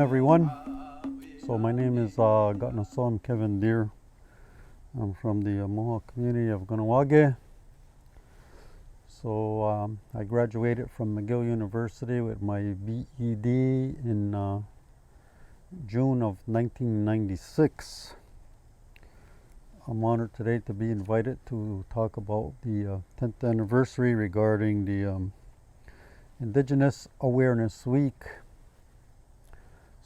everyone. So my name is Kahnawa Kevin Deer. I'm from the Mohawk community of Kanien'kehá. So I graduated from McGill University with my BEd in June of 1996. I'm honored today to be invited to talk about the 10th anniversary regarding the Indigenous Awareness Week.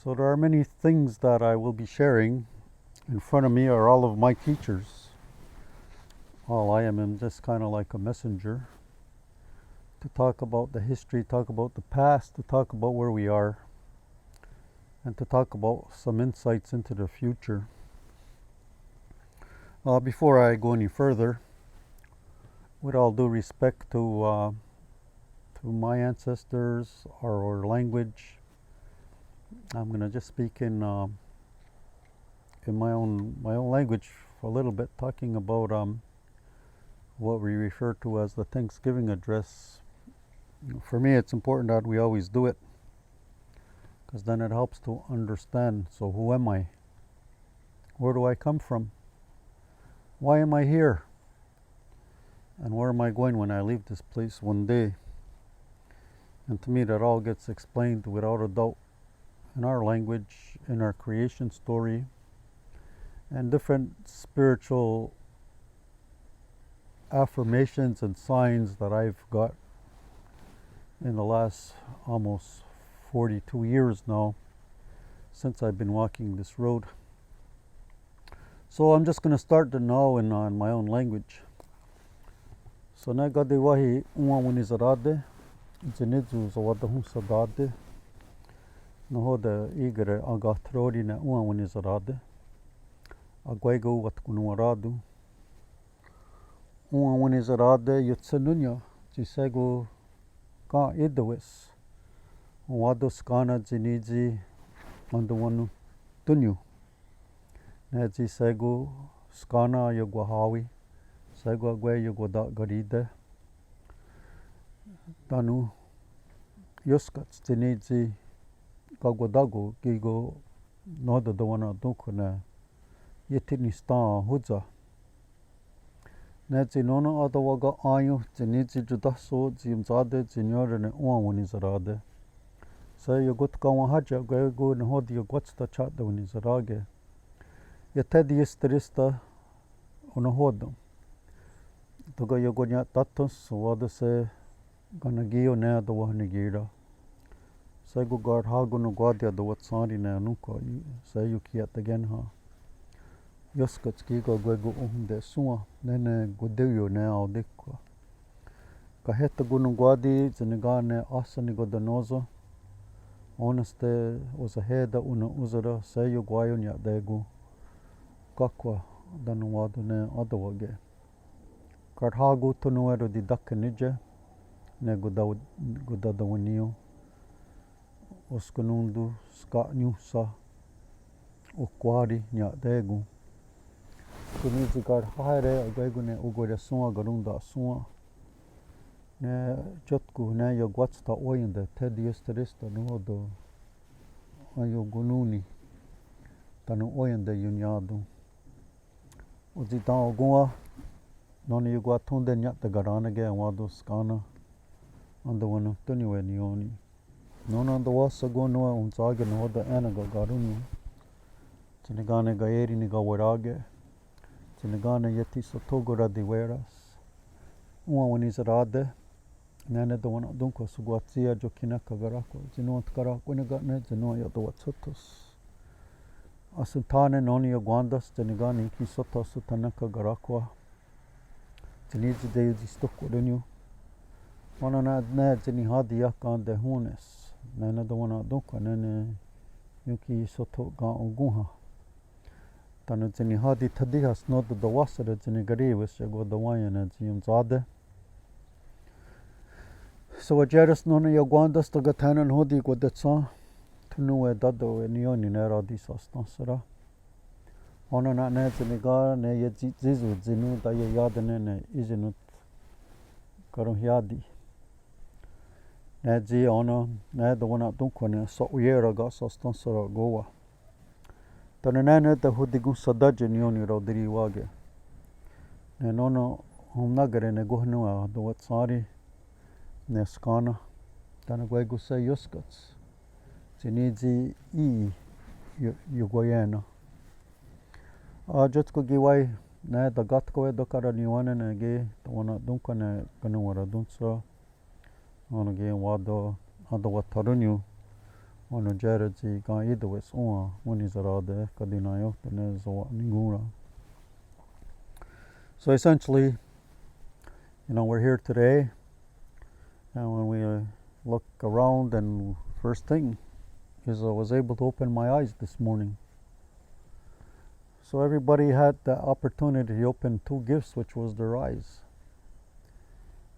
So there are many things that I will be sharing. In front of me are all of my teachers. All I am just kind of like a messenger to talk about the history, talk about the past, to talk about where we are, and to talk about some insights into the future. Before I go any further, with all due respect to my ancestors, our language, I'm going to just speak in my own language for a little bit, talking about what we refer to as the Thanksgiving address. For me, it's important that we always do it, because then it helps to understand. So who am I? Where do I come from? Why am I here? And where am I going when I leave this place one day? And to me, that all gets explained without a doubt in our language, in our creation story, and different spiritual affirmations and signs that I've got in the last almost 42 years now since I've been walking this road. So I'm just going to start the now in my own language. So na gade wahi unwa winizarade, jenizu zawadahu sadade, no hoda igere agatrori na unwa winizarade, agwego watkunuaradu, unwa winizarade yutsanunya, jisego ka idawis, wado skana jenizi andawanu tunyu. Neji segu skana yogwahawi, segu agwe yogwada garide, danu yoskats jenizi kagwadago gigo noda dawana dunkuna yetinistan hudza. Neji nono adawaga ayu jenizi judaso jimzade jinyore uawunizarade. Sa yogotka haja gwego nehodi yogwatsta chat winizarage. Yatedi isterista onohodum. Toga yogonya tatos wada se ganagio ne da wahnigira. Sego guard hago no guardia da watsari ne anuka se yuki at again ha. Yoskatski go gwego de sua nene godeyo ne audekwa. Kaheta gunu guadi zinigane asani godanozo. Honeste uzaheda una uzara se yugwayo nya degu. Kakwa danuwadu ne adawage. Karhagu tunuero di dakanije ne gudadawanio. Oskanundu ska nyusa ukwari nya degu. Kunizi karhaire agwegu ne ugore sua garunda sua. Ne jotku ne yogwatsta oyende tedi esterista nuodo ayogununi tanu oyende yunyadu. Uzi ogua noni yugwa tunde nyata garanage wado skana andawanu tuniwe nioni. Nono andawasa gonua unzage noda enaga garuni. Tinigane gaeri niga warage. Tinigane yeti sotogora diweras. Uawanizarade. Nene dawana dunko sugwatsia jokinaka garako. Zinuant garako inagane zinua yadawatsotos. Asantane noni yagwandas tinigani ki sota sutanaka garakwa. Tinizi deyuzi stokorenyu. Wanana ne zini hadi yakande hunes. Nene dawana dunka nene yuki soto ga unguha. Tanu zini hadi tadihas noda dawasara zini gariwis yagwa dawayana ziyumzade. So ajeras noni yagwandas tagatanan hodi gwadetsa. Tunuwe dado e nioni nera disas nasara. Onana ne ziniga ne ye zizu zinu da ye yadane ne izinut karuhyadi. Nedzi ona ned wana dunkone so uyera ga so stonsora goa. Tanene the hudigun sadajin yoni rodiri wage. Ne nono humnagare ne gohnua do watsari ne skana. Tanagwegu say yuskats. Zinidzi yugoyena. Jutko giwai ne the gatko edokara niwane ne ge the wana dunkone ganuara dunsa. Ono ge wado ado watarunyu. Ono jaredzi ga idawes oa unizarade kadinayo tene zo ningura. So essentially, we're here today, and when we look around, and first thing is I was able to open my eyes this morning. So everybody had the opportunity to open two gifts, which was their eyes.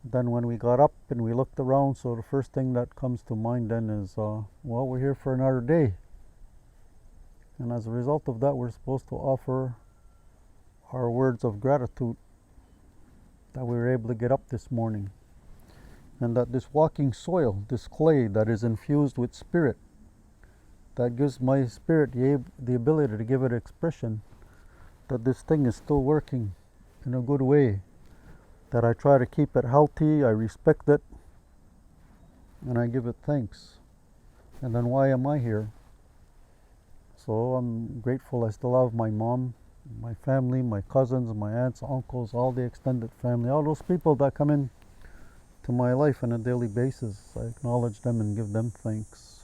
Then when we got up and we looked around, so the first thing that comes to mind then is, we're here for another day. And as a result of that, we're supposed to offer our words of gratitude that we were able to get up this morning. And that this walking soil, this clay that is infused with spirit, that gives my spirit the ability to give it expression, that this thing is still working in a good way, that I try to keep it healthy, I respect it, and I give it thanks. And then why am I here? So I'm grateful I still have my mom, my family, my cousins, my aunts, uncles, all the extended family, all those people that come in to my life on a daily basis. I acknowledge them and give them thanks.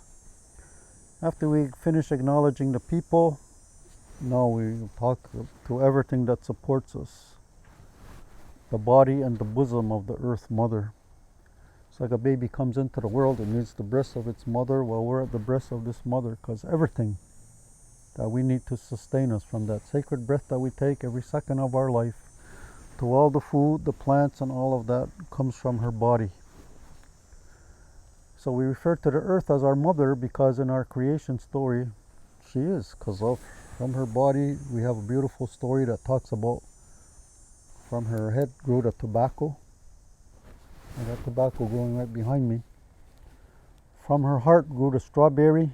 After we finish acknowledging the people, now we talk to everything that supports us. The body and the bosom of the earth mother. It's like a baby comes into the world and needs the breast of its mother. Well, we're at the breast of this mother because everything that we need to sustain us, from that sacred breath that we take every second of our life, to all the food, the plants, and all of that comes from her body. So we refer to the earth as our mother because in our creation story, she is, because from her body we have a beautiful story that talks about from her head grew the tobacco. I got tobacco growing right behind me. From her heart grew the strawberry.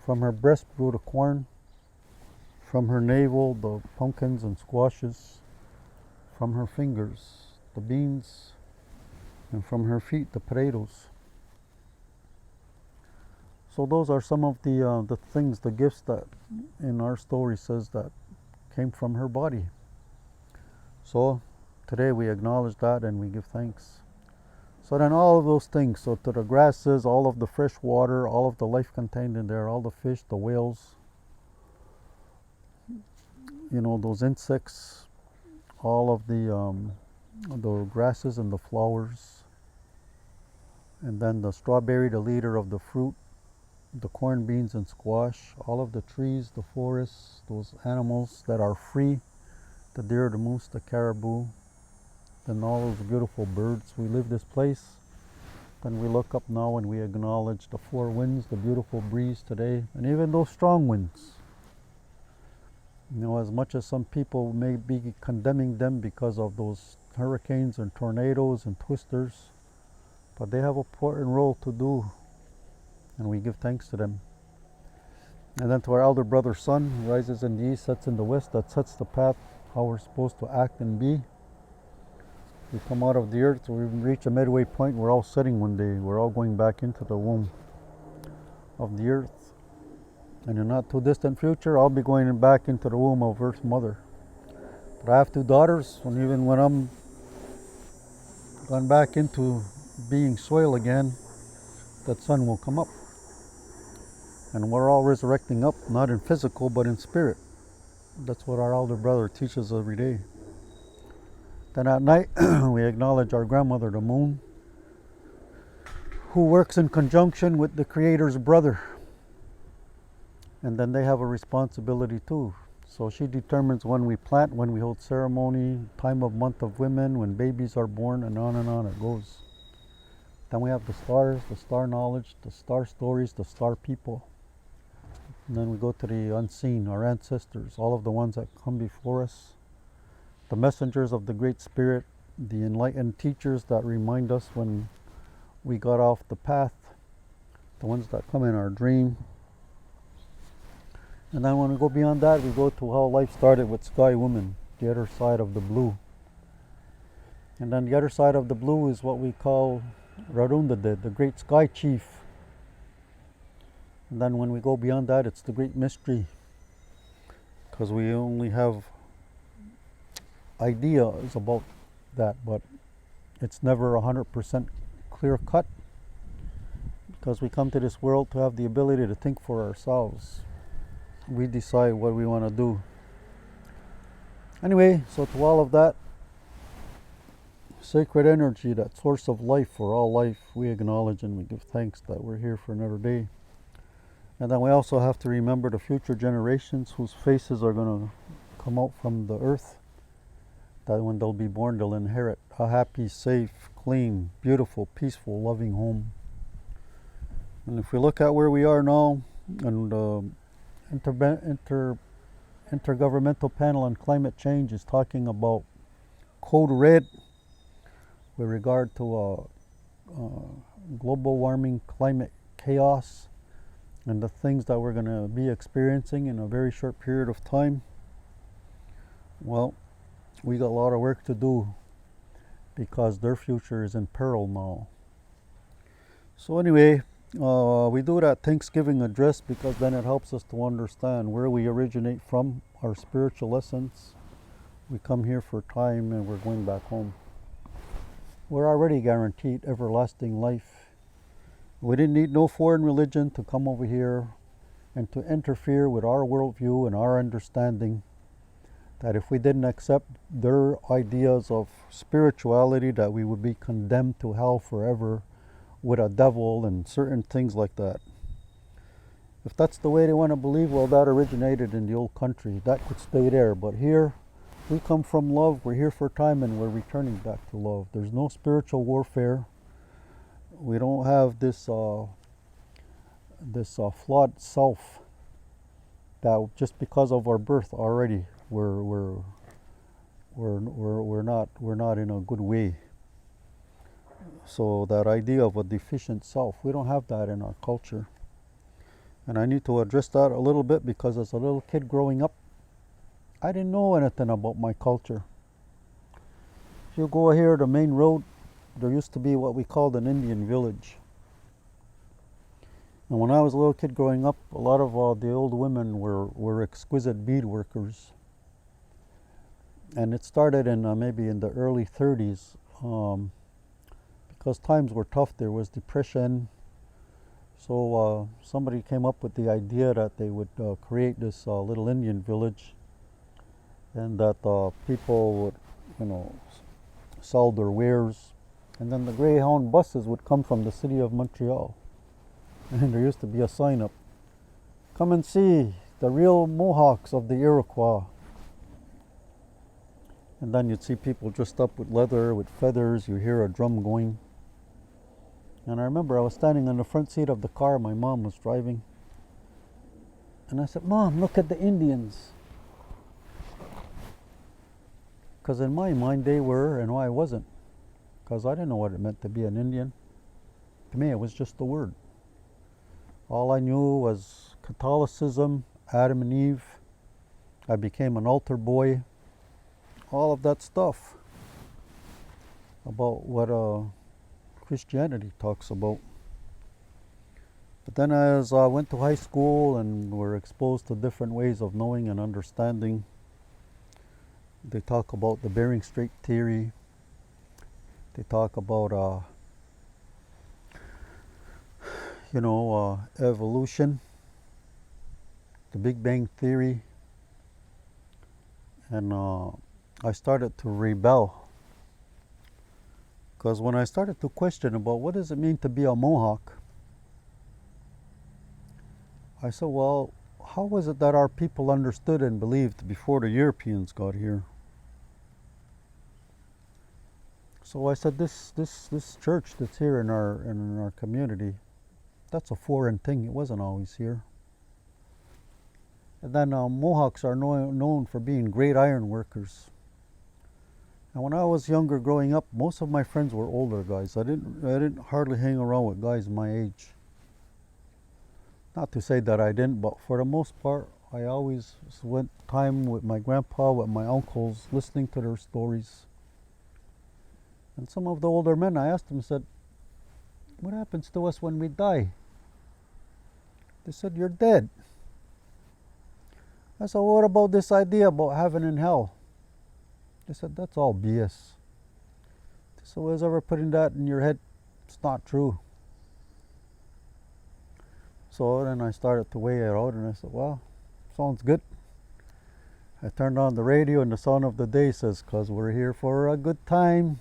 From her breast grew the corn. From her navel the pumpkins and squashes. From her fingers the beans. And from her feet the potatoes. So those are some of the things, the gifts that in our story says that came from her body. So today we acknowledge that and we give thanks. So then all of those things, so to the grasses, all of the fresh water, all of the life contained in there, all the fish, the whales, those insects, all of the grasses and the flowers, and then the strawberry, the leader of the fruit, the corn, beans, and squash, all of the trees, the forests, those animals that are free, the deer, the moose, the caribou, then all those beautiful birds. We leave this place, then we look up now and we acknowledge the four winds, the beautiful breeze today, and even those strong winds. As much as some people may be condemning them because of those hurricanes and tornadoes and twisters, but they have an important role to do, and we give thanks to them. And then to our elder brother sun, who rises in the east, sets in the west, that sets the path how we're supposed to act and be. We come out of the earth, we reach a midway point, we're all sitting one day, we're all going back into the womb of the earth. And in not too distant future, I'll be going back into the womb of Earth Mother. But I have two daughters, and even when I'm gone back into being soil again, that sun will come up. And we're all resurrecting up, not in physical, but in spirit. That's what our elder brother teaches every day. Then at night, we acknowledge our grandmother, the moon, who works in conjunction with the Creator's brother. And then they have a responsibility too. So she determines when we plant, when we hold ceremony, time of month of women, when babies are born, and on it goes. Then we have the stars, the star knowledge, the star stories, the star people. And then we go to the unseen, our ancestors, all of the ones that come before us, the messengers of the Great Spirit, the enlightened teachers that remind us when we got off the path, the ones that come in our dream. And then when we go beyond that, we go to how life started with Sky Woman, the other side of the blue. And then the other side of the blue is what we call Rarundade, the great sky chief. And then when we go beyond that, it's the great mystery, because we only have ideas about that, but it's never 100% clear cut, because we come to this world to have the ability to think for ourselves. We decide what we want to do. Anyway, so to all of that, sacred energy, that source of life for all life, we acknowledge and we give thanks that we're here for another day. And then we also have to remember the future generations whose faces are going to come out from the earth, that when they'll be born, they'll inherit a happy, safe, clean, beautiful, peaceful, loving home. And if we look at where we are now, and Intergovernmental Panel on Climate Change is talking about code red with regard to global warming, climate chaos, and the things that we're going to be experiencing in a very short period of time. Well, we got a lot of work to do, because their future is in peril now. So anyway, we do that Thanksgiving address because then it helps us to understand where we originate from, our spiritual essence. We come here for time and we're going back home. We're already guaranteed everlasting life. We didn't need no foreign religion to come over here and to interfere with our worldview and our understanding, that if we didn't accept their ideas of spirituality, that we would be condemned to hell forever with a devil and certain things like that. If that's the way they want to believe, well, that originated in the old country. That could stay there. But here, we come from love. We're here for time and we're returning back to love. There's no spiritual warfare. We don't have this flawed self that just because of our birth already we're not in a good way. So that idea of a deficient self, we don't have that in our culture. And I need to address that a little bit, because as a little kid growing up, I didn't know anything about my culture. If you go here, the main road, there used to be what we called an Indian village. And when I was a little kid growing up, a lot of the old women were exquisite bead workers. And it started in maybe in the early 30s, because times were tough. There was depression. So somebody came up with the idea that they would create this little Indian village, and that people would, sell their wares. And then the Greyhound buses would come from the city of Montreal. And there used to be a sign up, "Come and see the real Mohawks of the Iroquois." And then you'd see people dressed up with leather, with feathers. You hear a drum going. And I remember I was standing on the front seat of the car my mom was driving. And I said, "Mom, look at the Indians." Because in my mind they were, and I wasn't. Because I didn't know what it meant to be an Indian. To me, it was just a word. All I knew was Catholicism, Adam and Eve. I became an altar boy. All of that stuff about what Christianity talks about. But then as I went to high school and were exposed to different ways of knowing and understanding, they talk about the Bering Strait theory. They talk about evolution, the Big Bang theory, and I started to rebel, because when I started to question about what does it mean to be a Mohawk, I said, well, how was it that our people understood and believed before the Europeans got here? So I said, this church that's here in our community, that's a foreign thing. It wasn't always here. And then Mohawks are known for being great iron workers. And when I was younger growing up, most of my friends were older guys. I didn't hardly hang around with guys my age. Not to say that I didn't, but for the most part, I always spent time with my grandpa, with my uncles, listening to their stories. And some of the older men, I asked them, said, what happens to us when we die? They said, you're dead. I said, what about this idea about heaven and hell? They said, that's all BS. So who's ever putting that in your head? It's not true. So then I started to weigh it out, and I said, well, sounds good. I turned on the radio, and the song of the day says, 'cause we're here for a good time,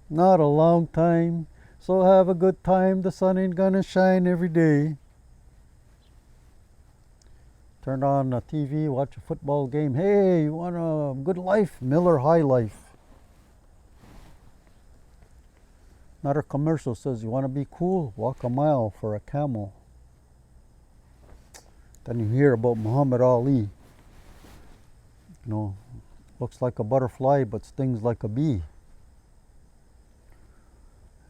not a long time. So have a good time, the sun ain't gonna shine every day. Turned on the TV, watch a football game. Hey, you want a good life? Miller High Life. Another commercial says, you want to be cool? Walk a mile for a camel. Then you hear about Muhammad Ali. You know, looks like a butterfly but stings like a bee.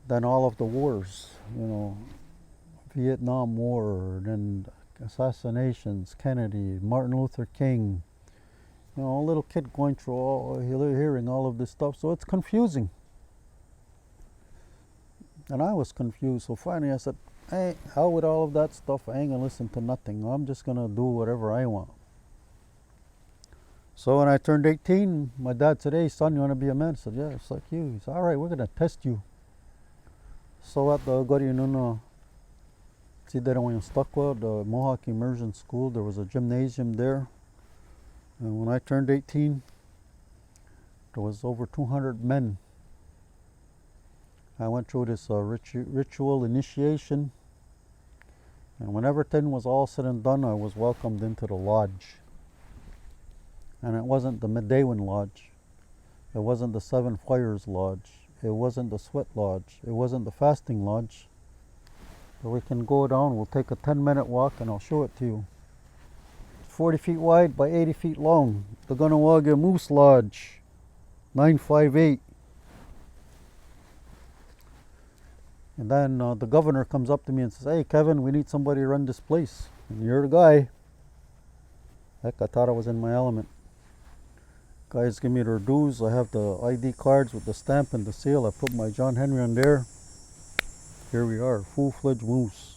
Then all of the wars, you know, Vietnam War, then assassinations, Kennedy, Martin Luther King. You know, a little kid going through hearing all of this stuff, so it's confusing. And I was confused, so finally I said, hey, hell with all of that stuff, I ain't gonna listen to nothing. I'm just gonna do whatever I want. So when I turned 18, my dad said, hey son, you wanna be a man? I said, yeah, it's like you. He said, all right, we're gonna test you. So at the Goriununa, the Mohawk Immersion School, there was a gymnasium there. And when I turned 18, there was over 200 men. I went through this ritual initiation, and when everything was all said and done, I was welcomed into the lodge. And it wasn't the Middaywin Lodge, it wasn't the Seven Fires Lodge, it wasn't the Sweat Lodge, it wasn't the Fasting Lodge. But we can go down, we'll take a 10-minute walk and I'll show it to you. It's 40 feet wide by 80 feet long. The Kahnawa Moose Lodge, 958. And then the governor comes up to me and says, hey Kevin, we need somebody to run this place. And you're the guy. Heck, I thought I was in my element. Guys give me their dues. I have the ID cards with the stamp and the seal. I put my John Henry on there. Here we are, full-fledged moose.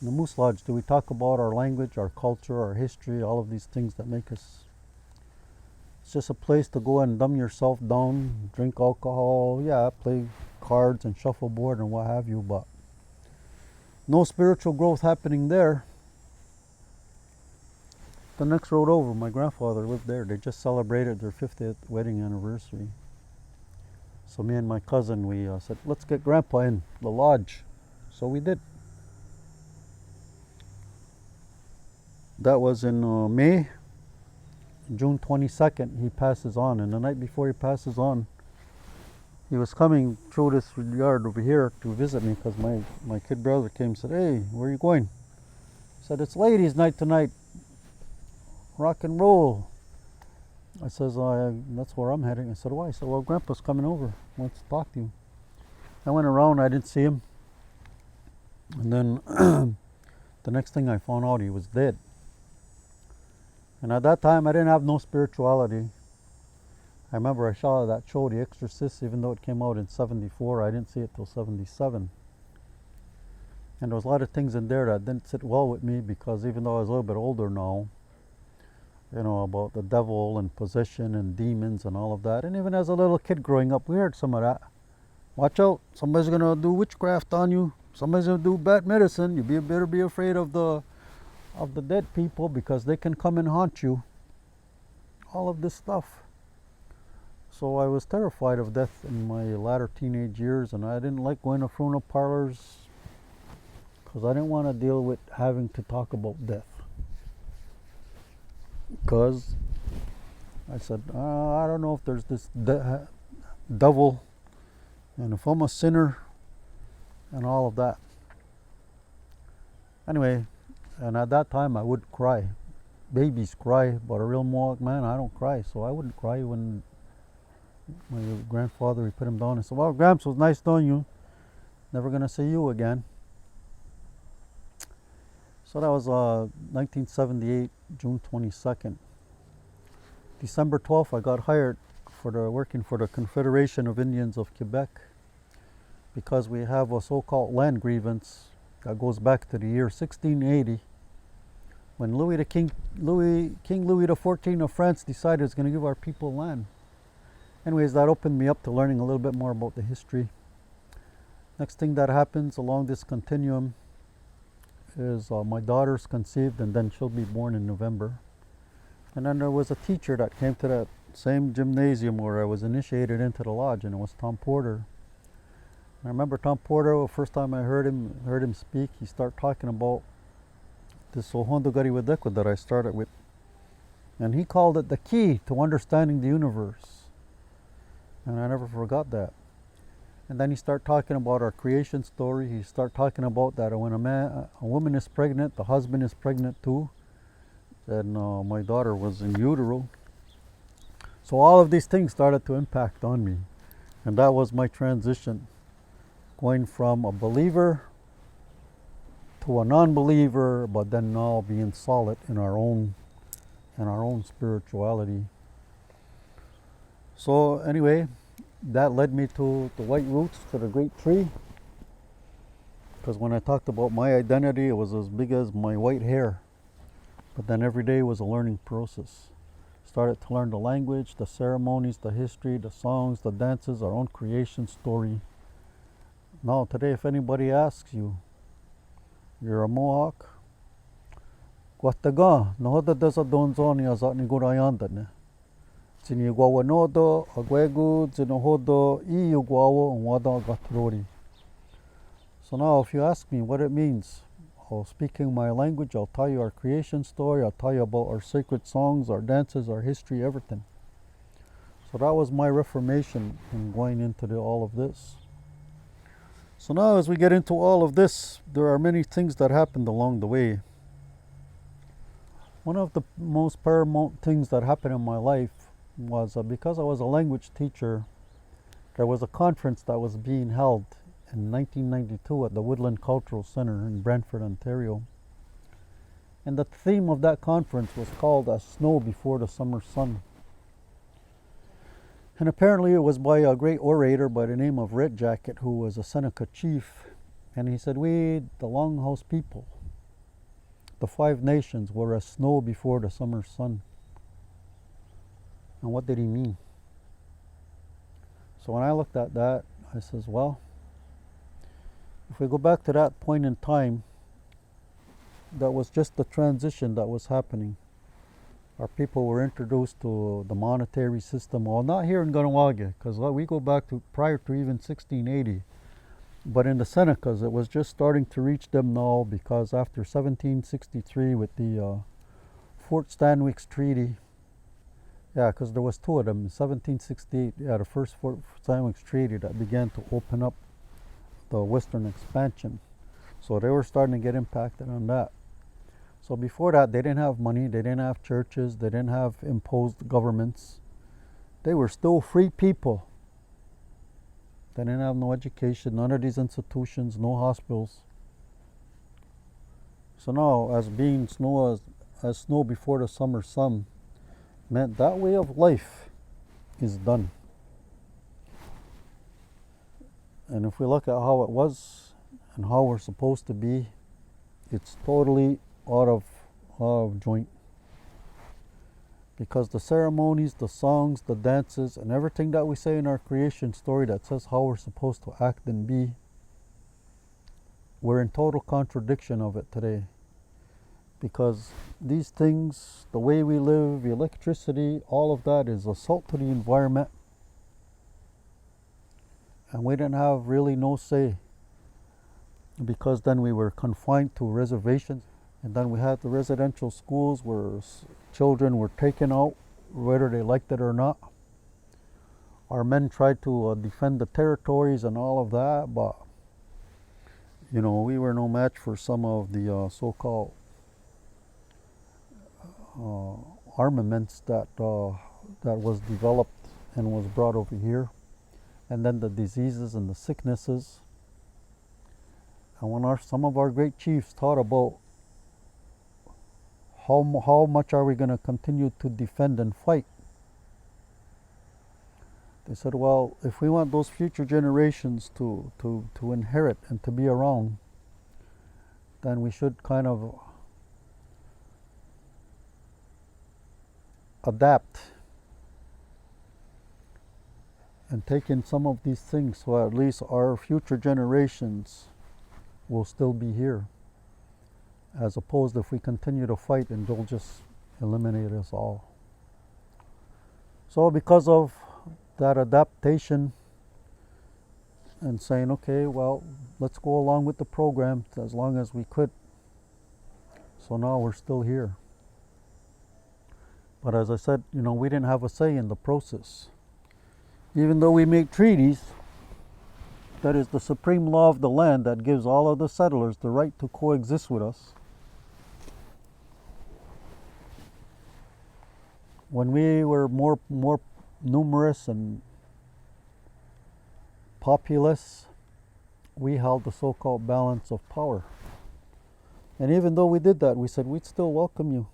In the Moose Lodge, do we talk about our language, our culture, our history, all of these things that make us. It's just a place to go and dumb yourself down, drink alcohol, yeah, play cards and shuffleboard and what have you, but no spiritual growth happening there. The next road over, my grandfather lived there. They just celebrated their 50th wedding anniversary. So me and my cousin, we said, let's get Grandpa in the lodge. So we did. That was in May. June 22nd, he passes on. And the night before he passes on, he was coming through this yard over here to visit me because my kid brother came and said, hey, where are you going? He said, it's ladies' night tonight. Rock and roll. I says, that's where I'm heading. I said, why? He said, well, Grandpa's coming over. Wants to talk to you. I went around, I didn't see him. And then the next thing I found out, he was dead. And at that time, I didn't have no spirituality. I remember I saw that show, The Exorcist, even though it came out in 74, I didn't see it till 77. And there was a lot of things in there that didn't sit well with me because even though I was a little bit older now, you know, about the devil and possession and demons and all of that. And even as a little kid growing up, we heard some of that. Watch out, somebody's gonna do witchcraft on you. Somebody's gonna do bad medicine. You better be afraid of the dead people because they can come and haunt you. All of this stuff. So I was terrified of death in my latter teenage years, and I didn't like going to funeral parlors because I didn't want to deal with having to talk about death. Because I said, I don't know if there's this devil, and if I'm a sinner, and all of that. Anyway, and at that time I would cry. babies cry, but a real Mohawk man, I don't cry. So I wouldn't cry when my grandfather, he put him down and said, well, Gramps, it was nice knowing you. Never gonna see you again. So that was 1978, June 22nd. December 12th, I got hired working for the Confederation of Indians of Quebec, because we have a so-called land grievance that goes back to the year 1680, when King Louis XIV of France decided he's going to give our people land. Anyways, that opened me up to learning a little bit more about the history. Next thing that happens along this continuum is my daughter's conceived, and then she'll be born in November. And then there was a teacher that came to that same gymnasium where I was initiated into the lodge, and it was Tom Porter. I remember Tom Porter, the first time I heard him speak, he started talking about this Sohondo Gariwadekwa that I started with. And he called it the key to understanding the universe. And I never forgot that. And then he started talking about our creation story. He started talking about that when a woman is pregnant, the husband is pregnant too. And my daughter was in utero. So all of these things started to impact on me. And that was my transition, going from a believer to a non-believer, but then now being solid in our own spirituality. So anyway, that led me to the white roots, to the great tree. Because when I talked about my identity, it was as big as my white hair. But then every day was a learning process. Started to learn the language, the ceremonies, the history, the songs, the dances, our own creation story. Now today, if anybody asks you, you're a Mohawk? Guataga, nohoda desa donzoni azatni gurayandane. Zini guawa nodo, agwegu, zinohodo, iu guawa, and wada gatrori. So now if you ask me what it means, speaking my language, I'll tell you our creation story, I'll tell you about our sacred songs, our dances, our history, everything. So that was my reformation in going into all of this. So now as we get into all of this, there are many things that happened along the way. One of the most paramount things that happened in my life was because I was a language teacher, there was a conference that was being held in 1992 at the Woodland Cultural Center in Brantford, Ontario. And the theme of that conference was called As Snow Before the Summer Sun. And apparently it was by a great orator by the name of Red Jacket, who was a Seneca chief. And he said, we, the Longhouse people, the 5 nations, were as snow before the summer sun. And what did he mean? So when I looked at that, I says, well, if we go back to that point in time, that was just the transition that was happening. Our people were introduced to the monetary system. Well, not here in Kahnawa, because we go back to prior to even 1680. But in the Senecas, it was just starting to reach them now, because after 1763 with the Fort Stanwix Treaty, yeah, because there was 2 of them. In 1768, yeah, the first Fort Stanwix Treaty that began to open up the western expansion. So they were starting to get impacted on that. So before that, they didn't have money, they didn't have churches, they didn't have imposed governments. They were still free people. They didn't have no education, none of these institutions, no hospitals. So now, as being snow as snow before the summer sun, meant that way of life is done. And if we look at how it was and how we're supposed to be, it's totally out of joint. Because the ceremonies, the songs, the dances, and everything that we say in our creation story that says how we're supposed to act and be, we're in total contradiction of it today. Because these things, the way we live, electricity, all of that is assault to the environment. And we didn't have really no say, because then we were confined to reservations. And then we had the residential schools where children were taken out, whether they liked it or not. Our men tried to defend the territories and all of that, but we were no match for some of the so-called armaments that was developed and was brought over here, and then the diseases and the sicknesses. And when some of our great chiefs thought about how much are we going to continue to defend and fight, they said, well, if we want those future generations to inherit and to be around, then we should kind of adapt and take in some of these things so at least our future generations will still be here, as opposed if we continue to fight and they'll just eliminate us all. So because of that adaptation and saying, okay, well, let's go along with the program as long as we could. So now we're still here. But as I said, we didn't have a say in the process. Even though we make treaties, that is the supreme law of the land that gives all of the settlers the right to coexist with us. When we were more numerous and populous, we held the so-called balance of power. And even though we did that, we said we'd still welcome you.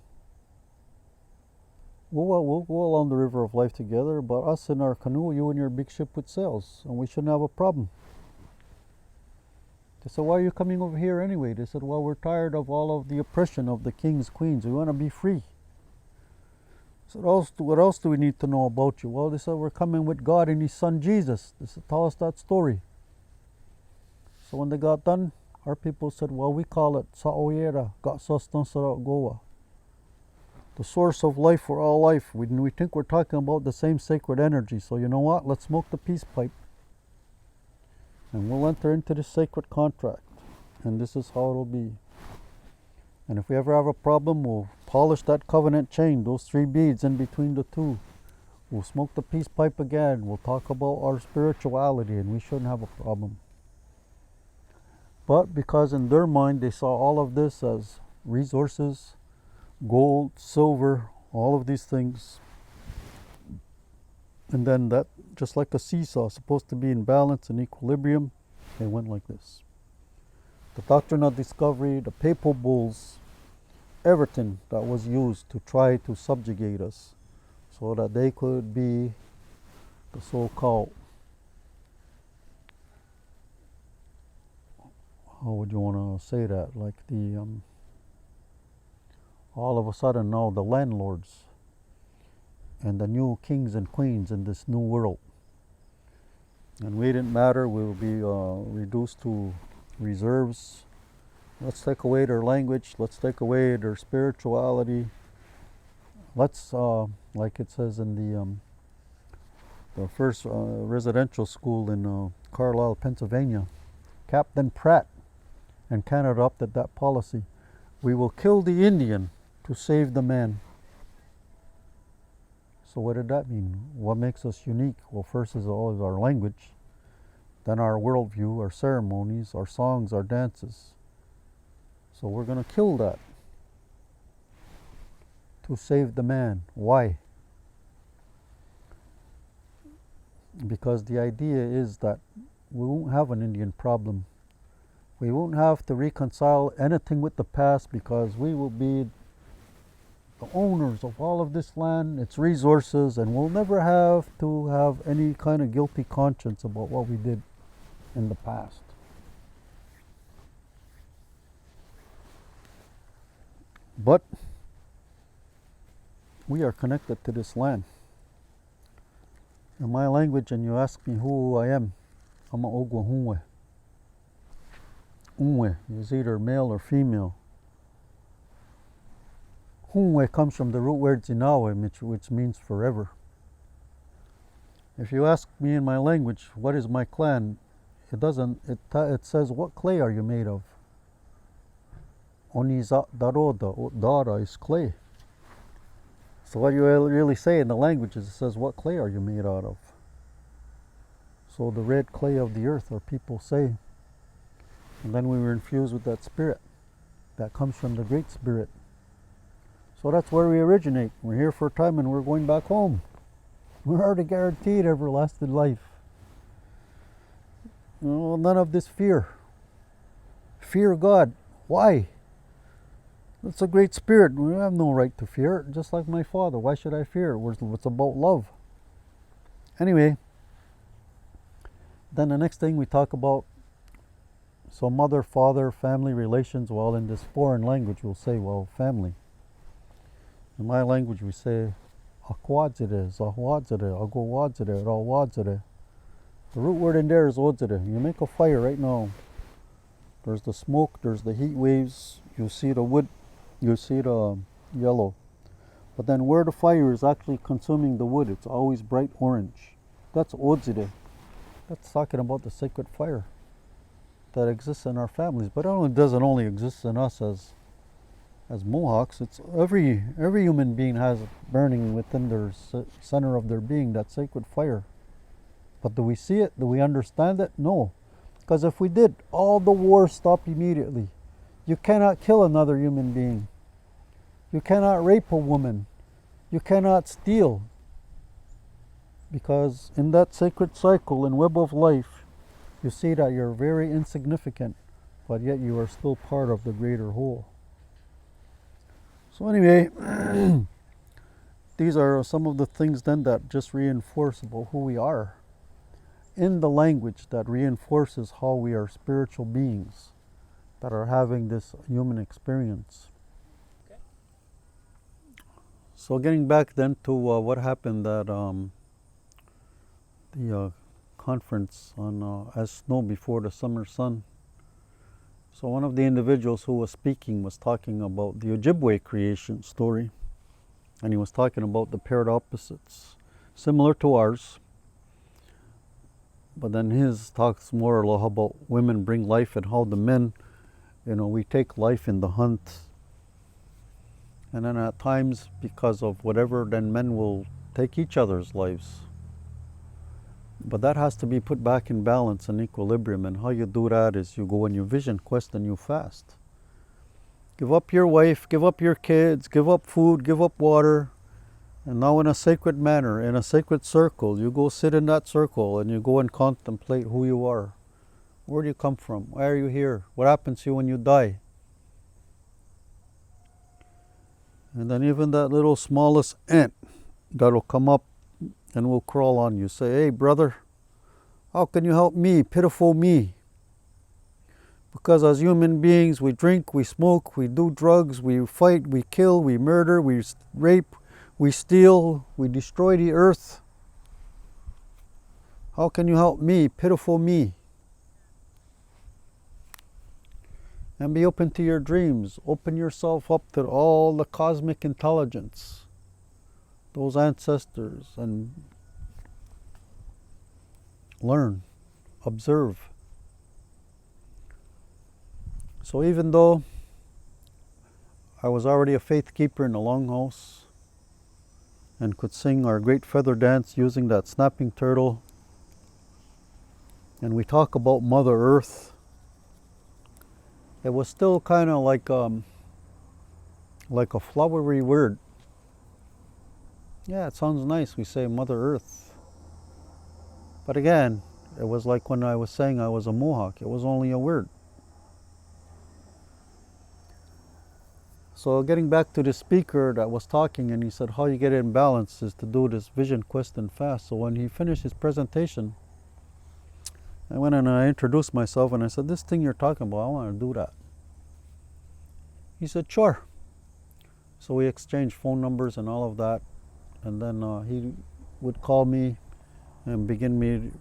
We'll go along the river of life together, but us in our canoe, you in your big ship with sails, and we shouldn't have a problem. They said, why are you coming over here anyway? They said, well, we're tired of all of the oppression of the kings, queens. We want to be free. I said, what else do we need to know about you? Well, they said, we're coming with God and His Son Jesus. They said, tell us that story. So when they got done, our people said, well, we call it Sa'oyera, Goa, the source of life for all life. We think we're talking about the same sacred energy. So you know what? Let's smoke the peace pipe. And we'll enter into this sacred contract. And this is how it'll be. And if we ever have a problem, we'll polish that covenant chain, those 3 beads in between the 2. We'll smoke the peace pipe again. We'll talk about our spirituality, and we shouldn't have a problem. But because in their mind they saw all of this as resources, gold, silver, all of these things, and then that, just like a seesaw, supposed to be in balance and equilibrium, they went like this. The doctrine of discovery, the papal bulls, everything that was used to try to subjugate us so that they could be the so-called, how would you want to say that, like the all of a sudden now the landlords and the new kings and queens in this new world. And we didn't matter, we will be reduced to reserves. Let's take away their language, let's take away their spirituality. Let's, like it says in the first residential school in Carlisle, Pennsylvania, Captain Pratt and Canada adopted that policy. We will kill the Indian to save the man. So what did that mean? What makes us unique? Well, first is always our language, then our worldview, our ceremonies, our songs, our dances. So we're going to kill that to save the man. Why? Because the idea is that we won't have an Indian problem. We won't have to reconcile anything with the past because we will be the owners of all of this land, its resources, and we'll never have to have any kind of guilty conscience about what we did in the past. But we are connected to this land. In my language, and you ask me who I am, I'm a Ogwa Hunwe. Unwe is either male or female. Hunwe comes from the root word Zinawe, which means forever. If you ask me in my language, what is my clan? It says, what clay are you made of? Oniza daroda, dara is clay. So what you really say in the language is, it says, what clay are you made out of? So the red clay of the earth, our people say. And then we were infused with that spirit that comes from the Great Spirit. So that's where we originate. We're here for a time and we're going back home. We're already guaranteed everlasting life. None of this fear. Fear God. Why? It's a great spirit. We have no right to fear it, just like my father. Why should I fear it? It's about love. Anyway, then the next thing we talk about, so mother, father, family relations. Well, in this foreign language, we'll say, well, family. In my language, we say, akwadzire, zahwadzire, agowadzire, rawadzire. The root word in there is odzire. You make a fire right now. There's the smoke, there's the heat waves. You see the wood, you see the yellow. But then where the fire is actually consuming the wood, it's always bright orange. That's odzire. That's talking about the sacred fire that exists in our families. But it doesn't only exist in us as Mohawks. It's every human being has burning within their center of their being, that sacred fire. But do we see it? Do we understand it? No. Because if we did, all the wars stop immediately. You cannot kill another human being. You cannot rape a woman. You cannot steal. Because in that sacred cycle and web of life, you see that you're very insignificant, but yet you are still part of the greater whole. So anyway, these are some of the things then that just reinforce about who we are in the language that reinforces how we are spiritual beings that are having this human experience. Okay. So getting back then to what happened at the conference on As Snow Before the Summer Sun. So one of the individuals who was speaking was talking about the Ojibwe creation story, and he was talking about the paired opposites, similar to ours, but then his talks more about women bring life and how the men, we take life in the hunt, and then at times because of whatever, then men will take each other's lives. But that has to be put back in balance and equilibrium, and how you do that is you go on your vision quest and you fast. Give up your wife, give up your kids, give up food, give up water, and now in a sacred manner, in a sacred circle, you go sit in that circle and you go and contemplate who you are. Where do you come from? Why are you here? What happens to you when you die? And then even that little smallest ant that'll come up and will crawl on you. Say, hey brother, how can you help me, pitiful me? Because as human beings, we drink, we smoke, we do drugs, we fight, we kill, we murder, we rape, we steal, we destroy the earth. How can you help me, pitiful me? And be open to your dreams. Open yourself up to all the cosmic intelligence, those ancestors, and learn, observe. So even though I was already a faith keeper in the longhouse and could sing our great feather dance using that snapping turtle, and we talk about Mother Earth, it was still kind of like a flowery word. Yeah, it sounds nice. We say Mother Earth. But again, it was like when I was saying I was a Mohawk. It was only a word. So getting back to the speaker that was talking, and he said how you get in balance is to do this vision quest and fast. So when he finished his presentation, I went and I introduced myself and I said, this thing you're talking about, I want to do that. He said, sure. So we exchanged phone numbers and all of that. And then he would call me and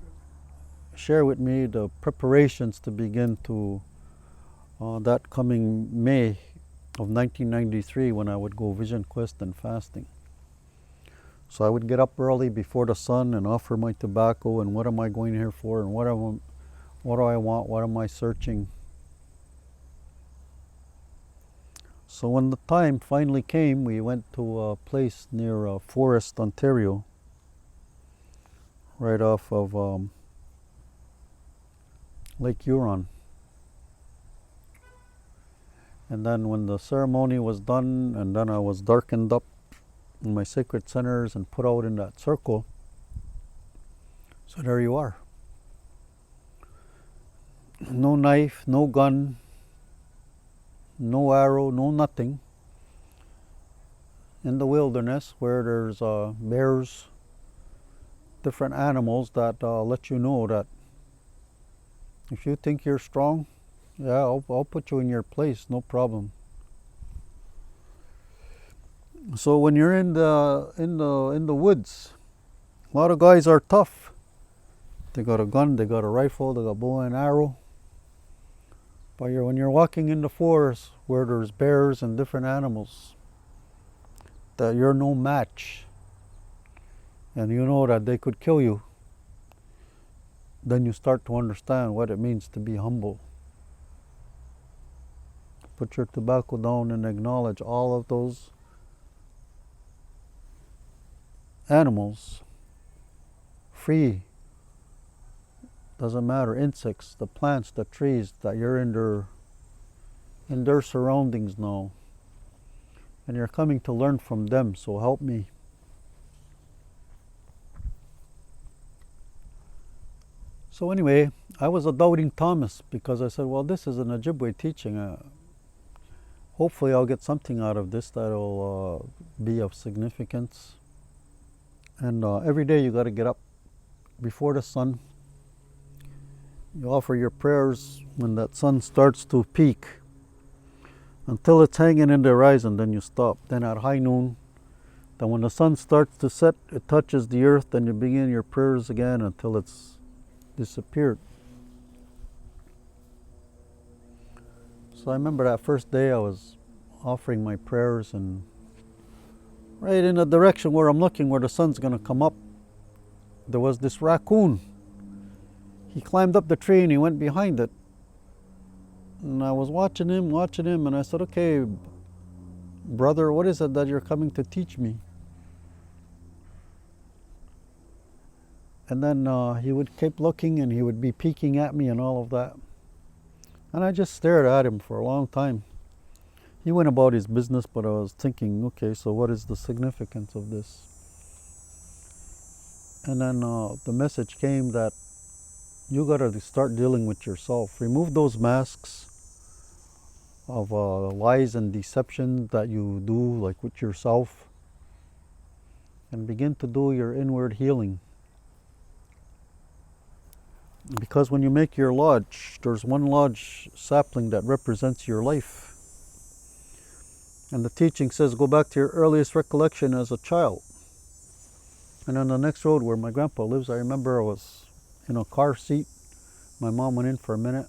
share with me the preparations to begin to that coming May of 1993, when I would go vision quest and fasting. So I would get up early before the sun and offer my tobacco and what am I going here for and what do I want, what am I searching. So when the time finally came, we went to a place near Forest, Ontario, right off of Lake Huron. And then when the ceremony was done, and then I was darkened up in my sacred centers and put out in that circle, so there you are. No knife, no gun, no arrow, no nothing. In the wilderness where there's bears, different animals that let you know that if you think you're strong, yeah, I'll put you in your place, no problem. So when you're in the woods, a lot of guys are tough. They got a gun, they got a rifle, they got bow and arrow. But when you're walking in the forest where there's bears and different animals, that you're no match, and you know that they could kill you, then you start to understand what it means to be humble. Put your tobacco down and acknowledge all of those animals, free, doesn't matter, insects, the plants, the trees, that you're in their surroundings now. And you're coming to learn from them, so help me. So anyway, I was a doubting Thomas because I said, well, this is an Ojibwe teaching. Hopefully I'll get something out of this that'll be of significance. And every day you got to get up before the sun. You offer your prayers when that sun starts to peak until it's hanging in the horizon, then you stop. Then at high noon, then when the sun starts to set, it touches the earth, then you begin your prayers again until it's disappeared. So I remember that first day I was offering my prayers, and right in the direction where I'm looking, where the sun's going to come up, there was this raccoon. He climbed up the tree and he went behind it. And I was watching him, and I said, okay, brother, what is it that you're coming to teach me? And then he would keep looking and he would be peeking at me and all of that. And I just stared at him for a long time. He went about his business, but I was thinking, okay, so what is the significance of this? And then the message came that you got to start dealing with yourself. Remove those masks of lies and deception that you do, like with yourself, and begin to do your inward healing. Because when you make your lodge, there's one lodge sapling that represents your life. And the teaching says, go back to your earliest recollection as a child. And on the next road where my grandpa lives, I remember I was in a car seat. My mom went in for a minute.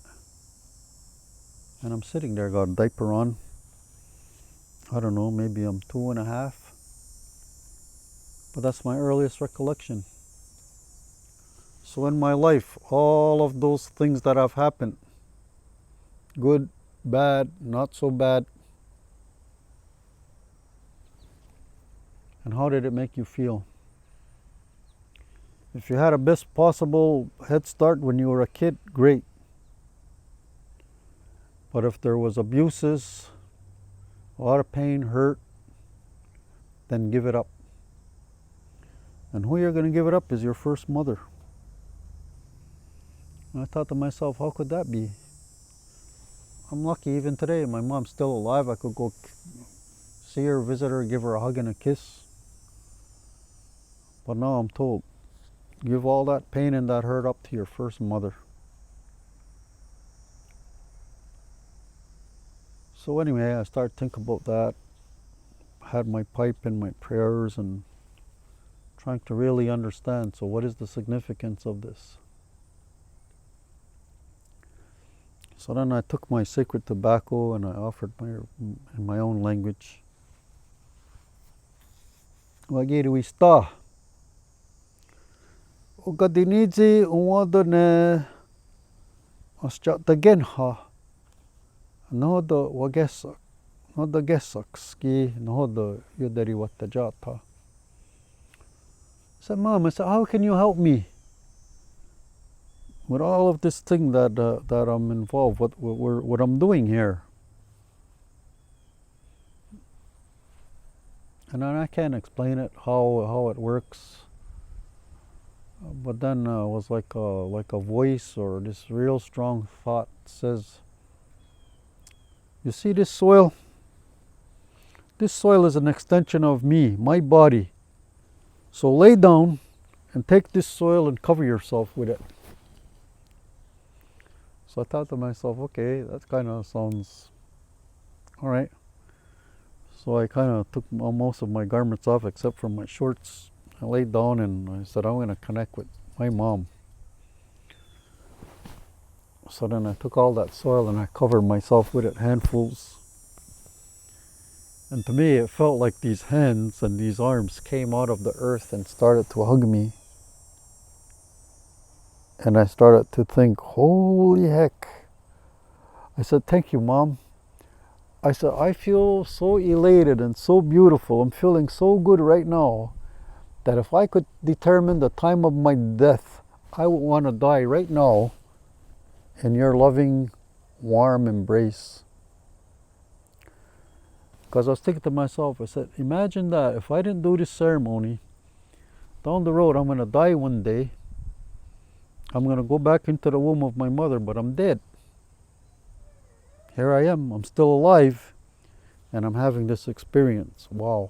And I'm sitting there, got a diaper on. I don't know, maybe I'm 2.5. But that's my earliest recollection. So in my life, all of those things that have happened, good, bad, not so bad, and how did it make you feel? If you had a best possible head start when you were a kid, great. But if there was abuses, a lot of pain, hurt, then give it up. And who you're going to give it up is your first mother. And I thought to myself, how could that be? I'm lucky even today, my mom's still alive. I could go see her, visit her, give her a hug and a kiss. But now I'm told, give all that pain and that hurt up to your first mother. So anyway, I started thinking about that. Had my pipe and my prayers and trying to really understand, so what is the significance of this? So then I took my sacred tobacco and I offered in my own language. Wagiriwista. Ogadinidzi uwadone Kanien'kehá. Nohodo wagesak. Nohodo gesak ski. Nohodo yoderi watajata. I said, Mom, I said, how can you help me with all of this thing that I'm involved with, what I'm doing here? And then I can't explain it, how it works. But then it was like a voice or this real strong thought says, you see this soil? This soil is an extension of me, my body. So lay down and take this soil and cover yourself with it. So I thought to myself, okay, that kind of sounds all right. So I kind of took most of my garments off except for my shorts. I laid down and I said, I'm going to connect with my mom. So then I took all that soil and I covered myself with it, handfuls. And to me, it felt like these hands and these arms came out of the earth and started to hug me. And I started to think, holy heck. I said, thank you, Mom. I said, I feel so elated and so beautiful. I'm feeling so good right now that if I could determine the time of my death, I would want to die right now in your loving, warm embrace. Because I was thinking to myself, I said, imagine that if I didn't do this ceremony, down the road I'm going to die one day. I'm going to go back into the womb of my mother, but I'm dead. Here I am, I'm still alive, and I'm having this experience. Wow.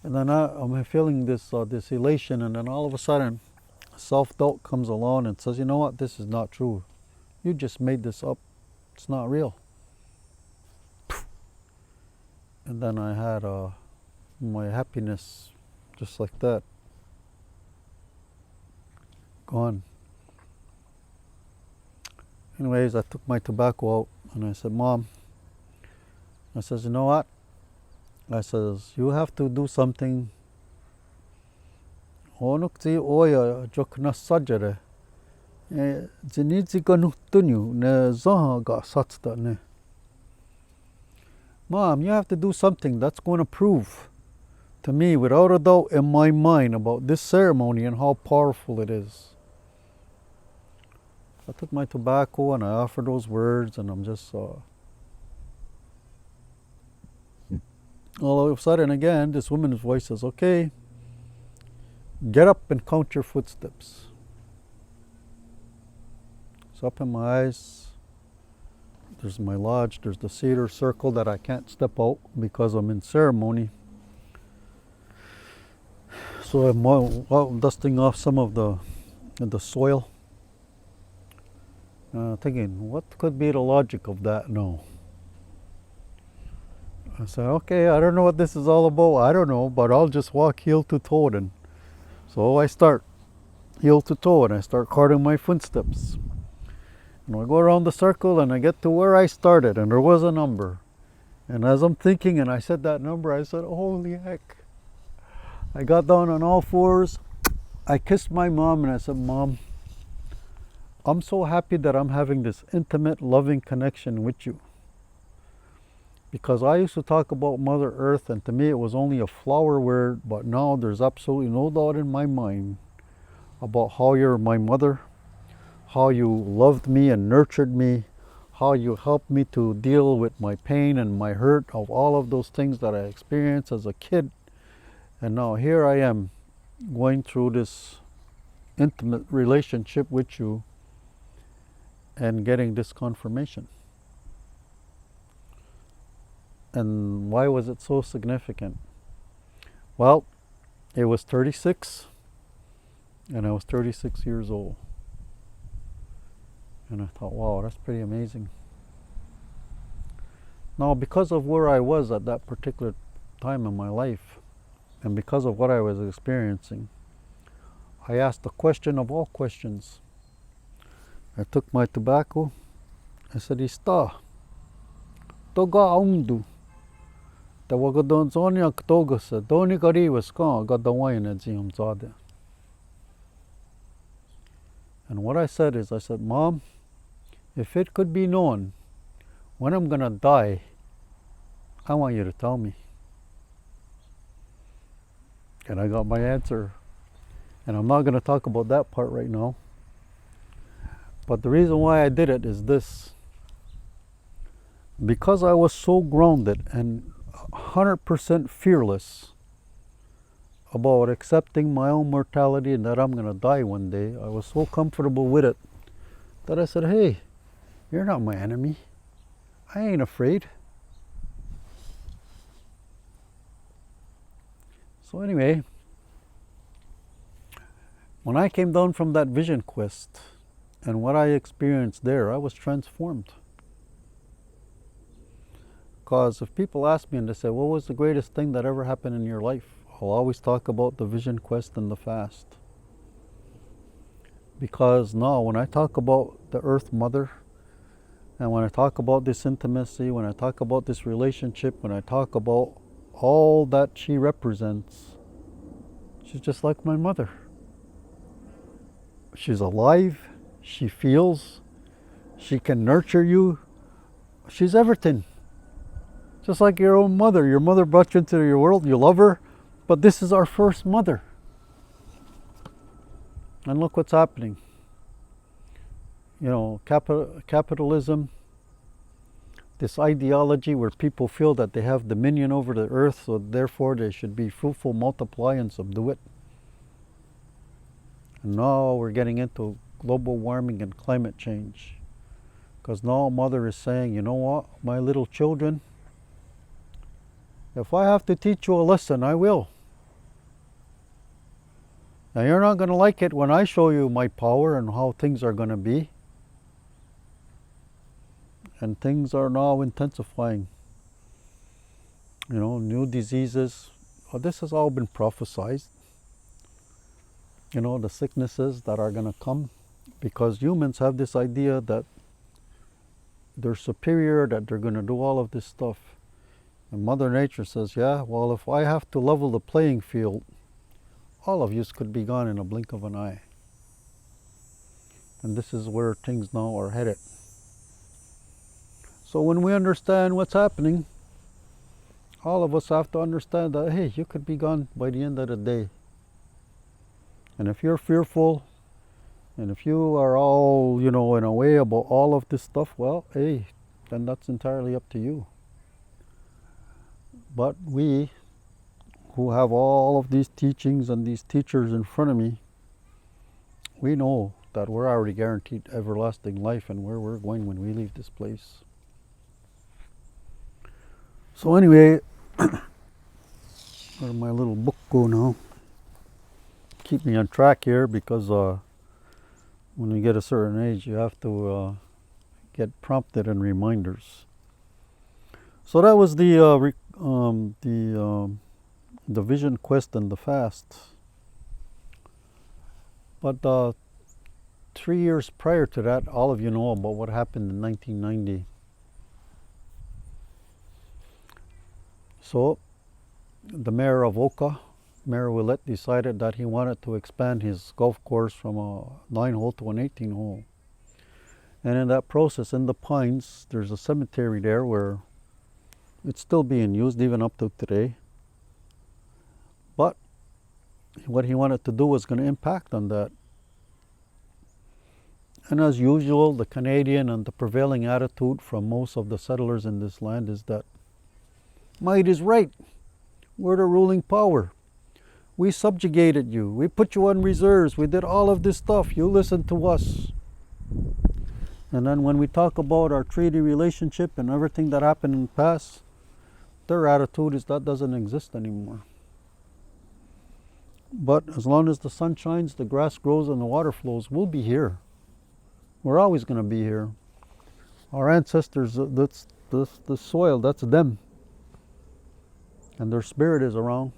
And then I'm feeling this elation, and then all of a sudden, self-doubt comes along and says, you know what, this is not true. You just made this up. It's not real. And then I had my happiness, just like that, gone. Anyways, I took my tobacco out and I said, Mom, I says, you know what? I says, you have to do something. Onukti oya jokna sajare. Zinidzi ganutunyu ne zaha ga satsta ne. Mom, you have to do something that's going to prove to me without a doubt in my mind about this ceremony and how powerful it is. I took my tobacco and I offered those words, and I'm just all of a sudden again this woman's voice says, okay, get up and count your footsteps. So up in my eyes, there's my lodge, there's the cedar circle that I can't step out because I'm in ceremony. So I'm dusting off some of the soil. Thinking, what could be the logic of that? No. I said, okay, I don't know what this is all about. I don't know, but I'll just walk heel to toe then. So I start heel to toe and I start counting my footsteps. And I go around the circle and I get to where I started, and there was a number. And as I'm thinking and I said that number, I said, holy heck. I got down on all fours. I kissed my mom and I said, Mom, I'm so happy that I'm having this intimate, loving connection with you. Because I used to talk about Mother Earth, and to me it was only a flower word, but now there's absolutely no doubt in my mind about how you're my mother, how you loved me and nurtured me, how you helped me to deal with my pain and my hurt of all of those things that I experienced as a kid. And now here I am going through this intimate relationship with you and getting this confirmation. And why was it so significant? Well, it was 36 and I was 36 years old. And I thought, wow, that's pretty amazing. Now, because of where I was at that particular time in my life, and because of what I was experiencing, I asked the question of all questions. I took my tobacco. I said, Ista, toga aundu. The wagadon zonia ktogasa, doni gari was gone, got the wine at Zium Zade. And what I said is, I said, Mom, if it could be known when I'm gonna die, I want you to tell me. And I got my answer. And I'm not gonna talk about that part right now. But the reason why I did it is this. because I was so grounded and 100% fearless about accepting my own mortality and that I'm going to die one day, I was so comfortable with it that I said, hey, you're not my enemy. I ain't afraid. So anyway, when I came down from that vision quest and what I experienced there, I was transformed. Because if people ask me and they say, what was the greatest thing that ever happened in your life? I'll always talk about the vision quest and the fast. Because now when I talk about the Earth Mother, and when I talk about this intimacy, when I talk about this relationship, when I talk about all that she represents, she's just like my mother. She's alive, she feels, she can nurture you, she's everything. Just like your own mother. Your mother brought you into your world, you love her, but this is our first mother. And look what's happening. You know, capitalism, this ideology where people feel that they have dominion over the earth, so therefore they should be fruitful, multiply, and subdue it. And now we're getting into global warming and climate change. Because now Mother is saying, you know what, my little children, if I have to teach you a lesson, I will. Now you're not going to like it when I show you my power and how things are going to be. And things are now intensifying. You know, new diseases. This has all been prophesied. You know, the sicknesses that are going to come. Because humans have this idea that they're superior, that they're going to do all of this stuff. And Mother Nature says, yeah, well, if I have to level the playing field, all of you could be gone in a blink of an eye. And this is where things now are headed. So when we understand what's happening, all of us have to understand that, hey, you could be gone by the end of the day. And if you're fearful, and if you are all, you know, in a way about all of this stuff, well, hey, then that's entirely up to you. But we, who have all of these teachings and these teachers in front of me, we know that we're already guaranteed everlasting life and where we're going when we leave this place. So anyway, where did my little book go now? Keep me on track here, because when you get a certain age, you have to get prompted and reminders. So that was the vision quest and the fast. But 3 years prior to that, all of you know about what happened in 1990. So the mayor of Oka, Mayor Willett, decided that he wanted to expand his golf course from a 9-hole to an 18-hole. And in that process, in the Pines, there's a cemetery there where it's still being used even up to today. But what he wanted to do was going to impact on that. And as usual, the Canadian and the prevailing attitude from most of the settlers in this land is that might is right. We're the ruling power. We subjugated you. We put you on reserves. We did all of this stuff. You listen to us. And then when we talk about our treaty relationship and everything that happened in the past, their attitude is that doesn't exist anymore. But as long as the sun shines, the grass grows, and the water flows, we'll be here. We're always going to be here. Our ancestors, that's the soil, that's them. And their spirit is around.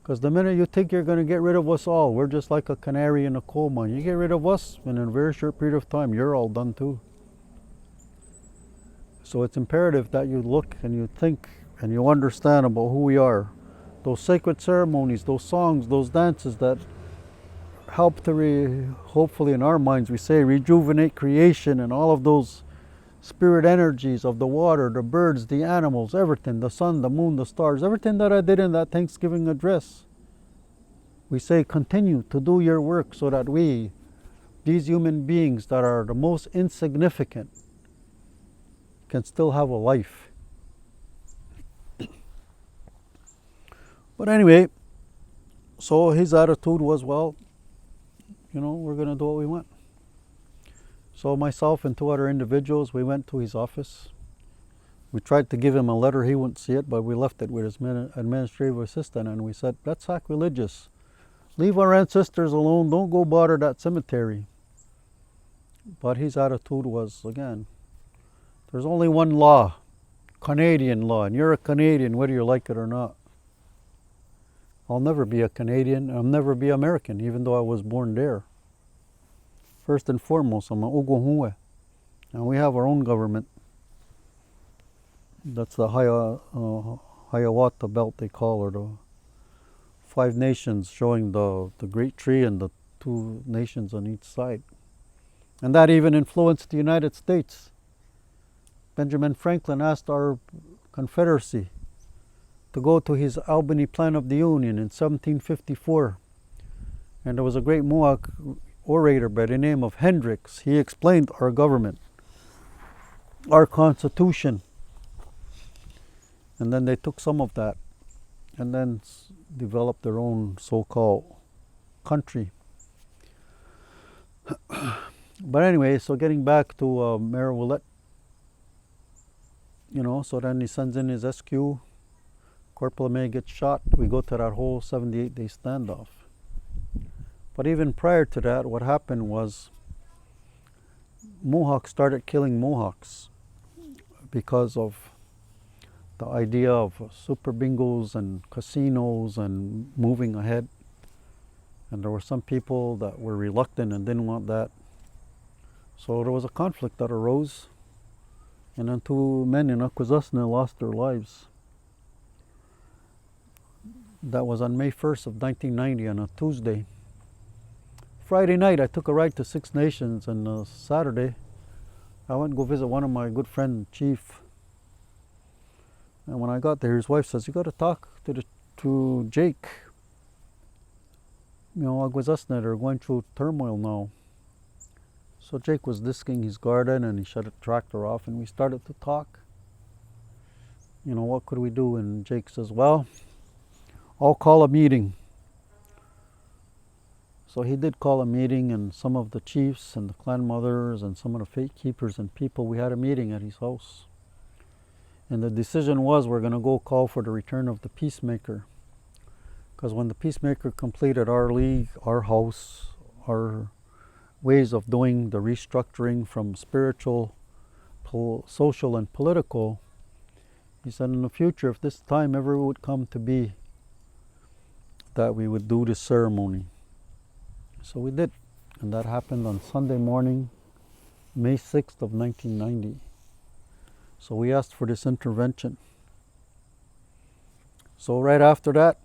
Because the minute you think you're going to get rid of us all, we're just like a canary in a coal mine. You get rid of us, and in a very short period of time, you're all done too. So it's imperative that you look and you think and you understand about who we are. Those sacred ceremonies, those songs, those dances that help to, hopefully in our minds, we say, rejuvenate creation, and all of those spirit energies of the water, the birds, the animals, everything, the sun, the moon, the stars, everything that I did in that Thanksgiving address. We say, continue to do your work so that we, these human beings that are the most insignificant, can still have a life. But anyway, so his attitude was, well, we're going to do what we want. So myself and two other individuals, we went to his office. We tried to give him a letter. He wouldn't see it, but we left it with his administrative assistant, and we said, that's sacrilegious. Leave our ancestors alone. Don't go bother that cemetery. But his attitude was, again, there's only one law, Canadian law, and you're a Canadian whether you like it or not. I'll never be a Canadian. I'll never be American, even though I was born there. First and foremost, I'm an Ogohue, and we have our own government. That's the Hiawatha Belt, they call it, the 5 nations showing the great tree and the 2 nations on each side. And that even influenced the United States. Benjamin Franklin asked our Confederacy to go to his Albany Plan of the Union in 1754. And there was a great Mohawk orator by the name of Hendricks. He explained our government, our Constitution. And then they took some of that and then developed their own so-called country. But anyway, so getting back to Mayor Willett, so then he sends in his SQ. Corporal May gets shot. We go to that whole 78-day standoff. But even prior to that, what happened was Mohawks started killing Mohawks because of the idea of super bingos and casinos and moving ahead. And there were some people that were reluctant and didn't want that. So there was a conflict that arose, and then 2 men in Akwesasne lost their lives. That was on May 1st of 1990 on a Tuesday. Friday night I took a ride to 6 Nations, and Saturday I went to go visit one of my good friend, Chief. And when I got there, his wife says, you got to talk to Jake. Akwesasne, they're going through turmoil now. So Jake was disking his garden, and he shut the tractor off, and we started to talk. What could we do? And Jake says, well, I'll call a meeting. So he did call a meeting, and some of the chiefs and the clan mothers and some of the faith keepers and people, we had a meeting at his house. And the decision was, we're going to go call for the return of the peacemaker. Because when the peacemaker completed our league, our house, our ways of doing the restructuring from spiritual, social, and political, he said in the future, if this time ever would come to be, that we would do this ceremony. So we did, and that happened on Sunday morning, May 6th of 1990. So we asked for this intervention. So right after that,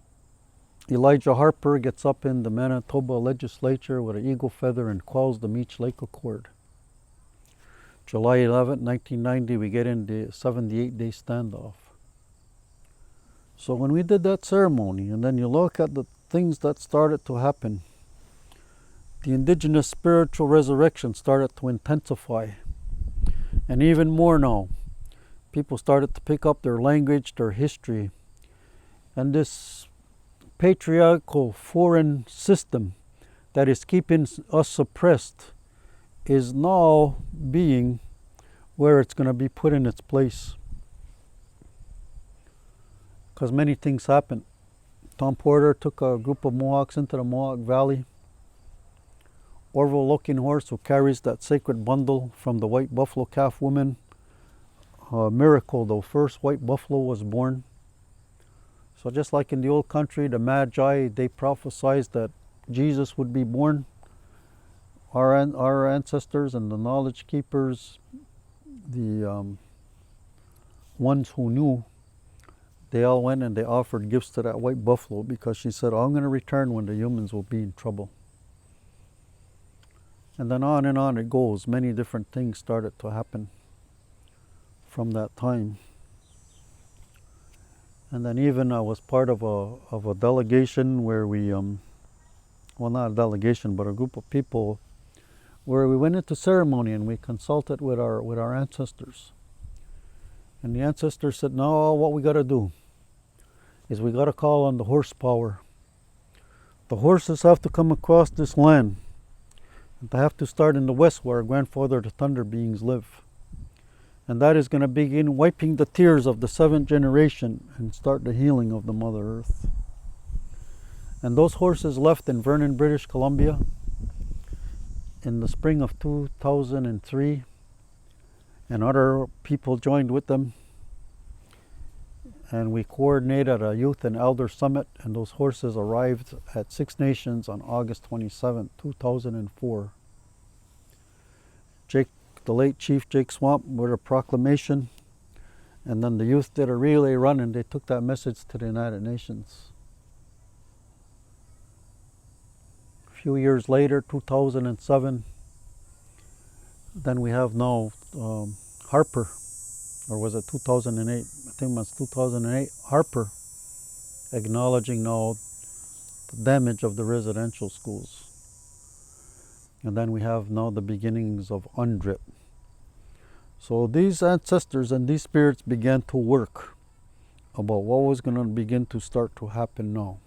Elijah Harper gets up in the Manitoba legislature with an eagle feather and quells the Meech Lake Accord. July 11, 1990, we get in the 78-day standoff. So when we did that ceremony, and then you look at the things that started to happen, the indigenous spiritual resurrection started to intensify. And even more now, people started to pick up their language, their history, and this patriarchal foreign system that is keeping us suppressed is now being where it's going to be put in its place. Because many things happened. Tom Porter took a group of Mohawks into the Mohawk Valley. Orville Looking Horse, who carries that sacred bundle from the white buffalo calf woman, a miracle, the first white buffalo was born. So just like in the old country, the Magi, they prophesied that Jesus would be born. Our ancestors and the knowledge keepers, the ones who knew, they all went and they offered gifts to that white buffalo because she said, I'm going to return when the humans will be in trouble. And then on and on it goes. Many different things started to happen from that time. And then even I was part of a delegation where we, well, not a delegation, but a group of people where we went into ceremony and we consulted with our ancestors. And the ancestors said, no, what we got to do is we got to call on the horsepower. The horses have to come across this land. And they have to start in the west where our grandfather, the thunder beings, live. And that is going to begin wiping the tears of the seventh generation and start the healing of the Mother Earth. And those horses left in Vernon, British Columbia in the spring of 2003, and other people joined with them. And we coordinated a youth and elder summit, and those horses arrived at Six Nations on August 27, 2004. The late Chief Jake Swamp with a proclamation, and then the youth did a relay run, and they took that message to the United Nations. A few years later, 2007, then we have now Harper, or was it 2008? I think it was 2008. Harper acknowledging now the damage of the residential schools. And then we have now the beginnings of UNDRIP. So these ancestors and these spirits began to work about what was going to begin to start to happen now.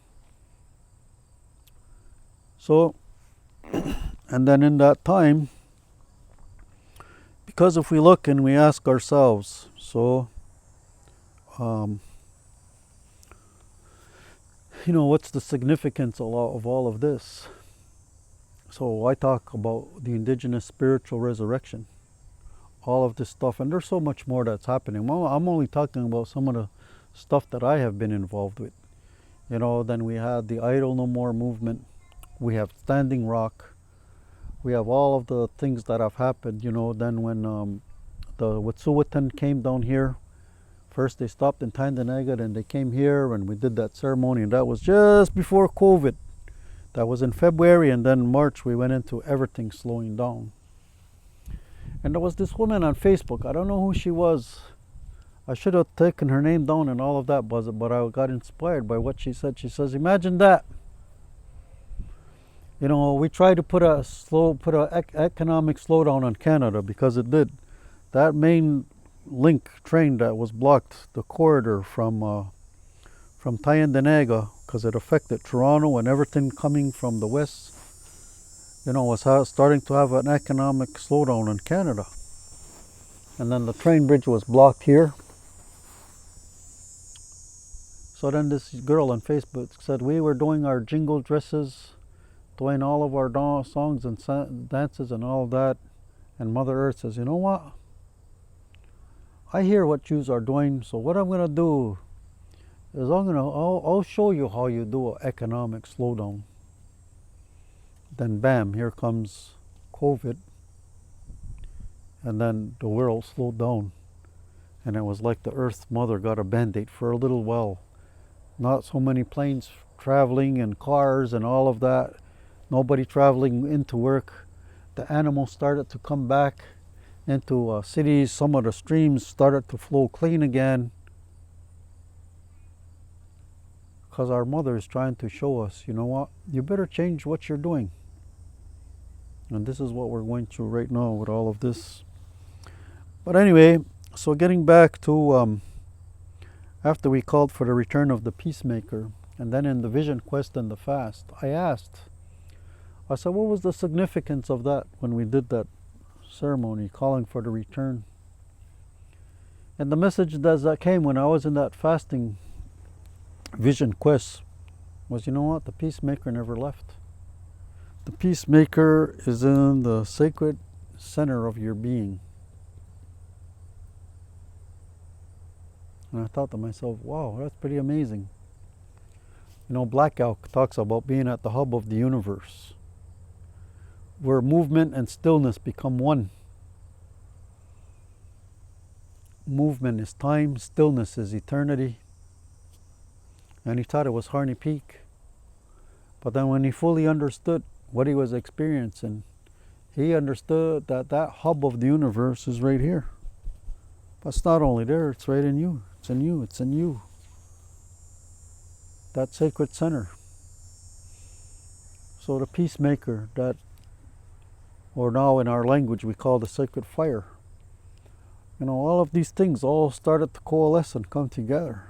So, and then in that time, because if we look and we ask ourselves, so, what's the significance of all of this? So I talk about the indigenous spiritual resurrection, all of this stuff, and there's so much more that's happening. Well, I'm only talking about some of the stuff that I have been involved with. Then we had the Idle No More movement. We have Standing Rock. We have all of the things that have happened. Then when the Wet'suwet'en came down here, first they stopped in Kanien'kehá, then they came here, and we did that ceremony, and that was just before COVID. That was in February, and then March we went into everything slowing down. And there was this woman on Facebook. I don't know who she was. I should have taken her name down and all of that, but I got inspired by what she said. She says, imagine that. We tried to put a economic slowdown on Canada, because it did. That main link train that was blocked, the corridor from Kanien'kehá, because it affected Toronto and everything coming from the west, was starting to have an economic slowdown in Canada. And then the train bridge was blocked here. So then this girl on Facebook said, we were doing our jingle dresses, doing all of our songs and dances and all of that. And Mother Earth says, you know what? I hear what yous are doing, so what I'm going to do is I'll show you how you do an economic slowdown. Then bam, here comes COVID, and then the world slowed down, and it was like the Earth Mother got a band-aid for a little while. Not so many planes traveling and cars and all of that, nobody traveling into work. The animals started to come back into cities. Some of the streams started to flow clean again, because our Mother is trying to show us, you know what, you better change what you're doing. And this is what we're going through right now with all of this. But anyway, so getting back to after we called for the return of the peacemaker, and then in the vision quest and the fast, I said, what was the significance of that when we did that ceremony, calling for the return? And the message that came when I was in that fasting vision quest was, you know what, the peacemaker never left. The peacemaker is in the sacred center of your being. And I thought to myself, wow, that's pretty amazing. Black Elk talks about being at the hub of the universe, where movement and stillness become one. Movement is time, stillness is eternity. And he thought it was Harney Peak. But then when he fully understood what he was experiencing, he understood that that hub of the universe is right here. But it's not only there, it's right in you. It's in you, it's in you. That sacred center. So the peacemaker, that, or now in our language we call the sacred fire, all of these things all started to coalesce and come together.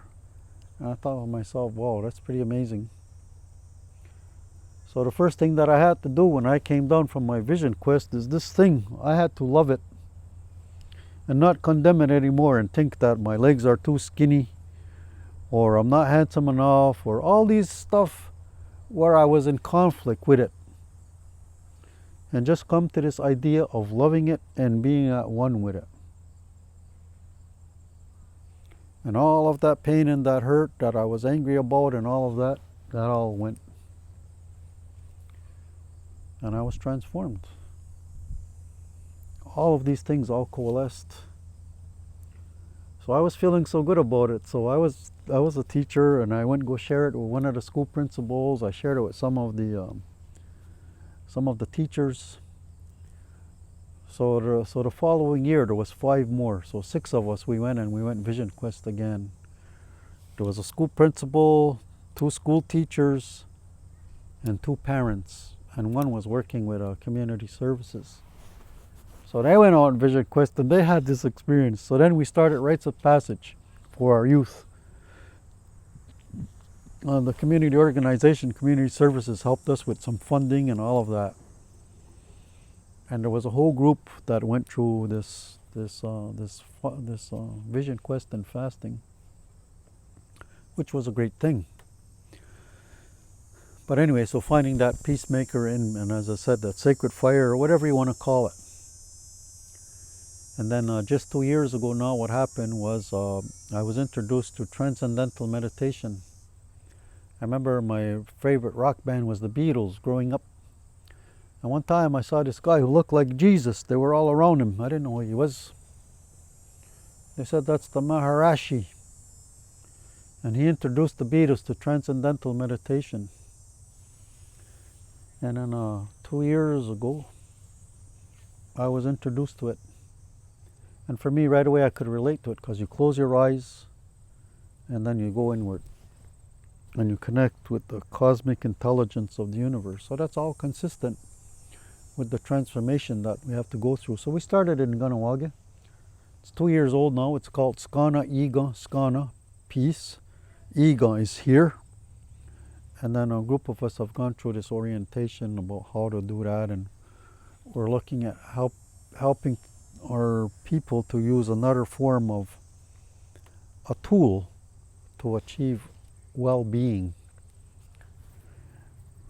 And I thought to myself, wow, that's pretty amazing. So the first thing that I had to do when I came down from my vision quest is this thing. I had to love it and not condemn it anymore and think that my legs are too skinny or I'm not handsome enough or all these stuff where I was in conflict with it. And just come to this idea of loving it and being at one with it. And all of that pain and that hurt that I was angry about and all of that all went. And I was transformed. All of these things all coalesced. So I was feeling so good about it. So I was a teacher, and I went and go share it with one of the school principals. I shared it with some of the teachers. So the following year there was 5 more. So 6 of us we went Vision Quest again. There was a school principal, 2 school teachers, and 2 parents, and 1 was working with community services. So they went on Vision Quest and they had this experience. So then we started rites of passage for our youth. The community organization, community services, helped us with some funding and all of that. And there was a whole group that went through this Vision Quest and fasting, which was a great thing. But anyway, so finding that peacemaker and as I said, that sacred fire, or whatever you want to call it. And then just 2 years ago now, what happened was I was introduced to transcendental meditation. I remember my favorite rock band was the Beatles growing up. And one time I saw this guy who looked like Jesus. They were all around him. I didn't know who he was. They said, that's the Maharishi. And he introduced the Beatles to transcendental meditation. And then 2 years ago, I was introduced to it. And for me, right away, I could relate to it, because you close your eyes and then you go inward and you connect with the cosmic intelligence of the universe. So that's all consistent with the transformation that we have to go through. So we started in Kahnawa. It's 2 years old now. It's called Skana, peace. Iga is here. And then a group of us have gone through this orientation about how to do that, and we're looking at helping our people to use another form of a tool to achieve well-being.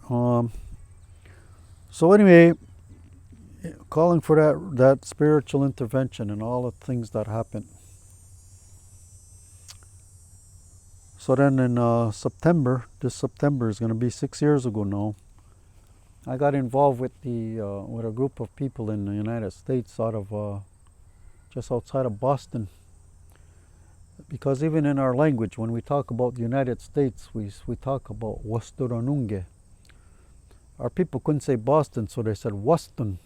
So anyway, calling for that spiritual intervention and all the things that happen. So then in September, this September is going to be 6 years ago now, I got involved with with a group of people in the United States just outside of Boston. Because even in our language, when we talk about the United States, we talk about Wasturanunge. Our people couldn't say Boston, so they said Waston.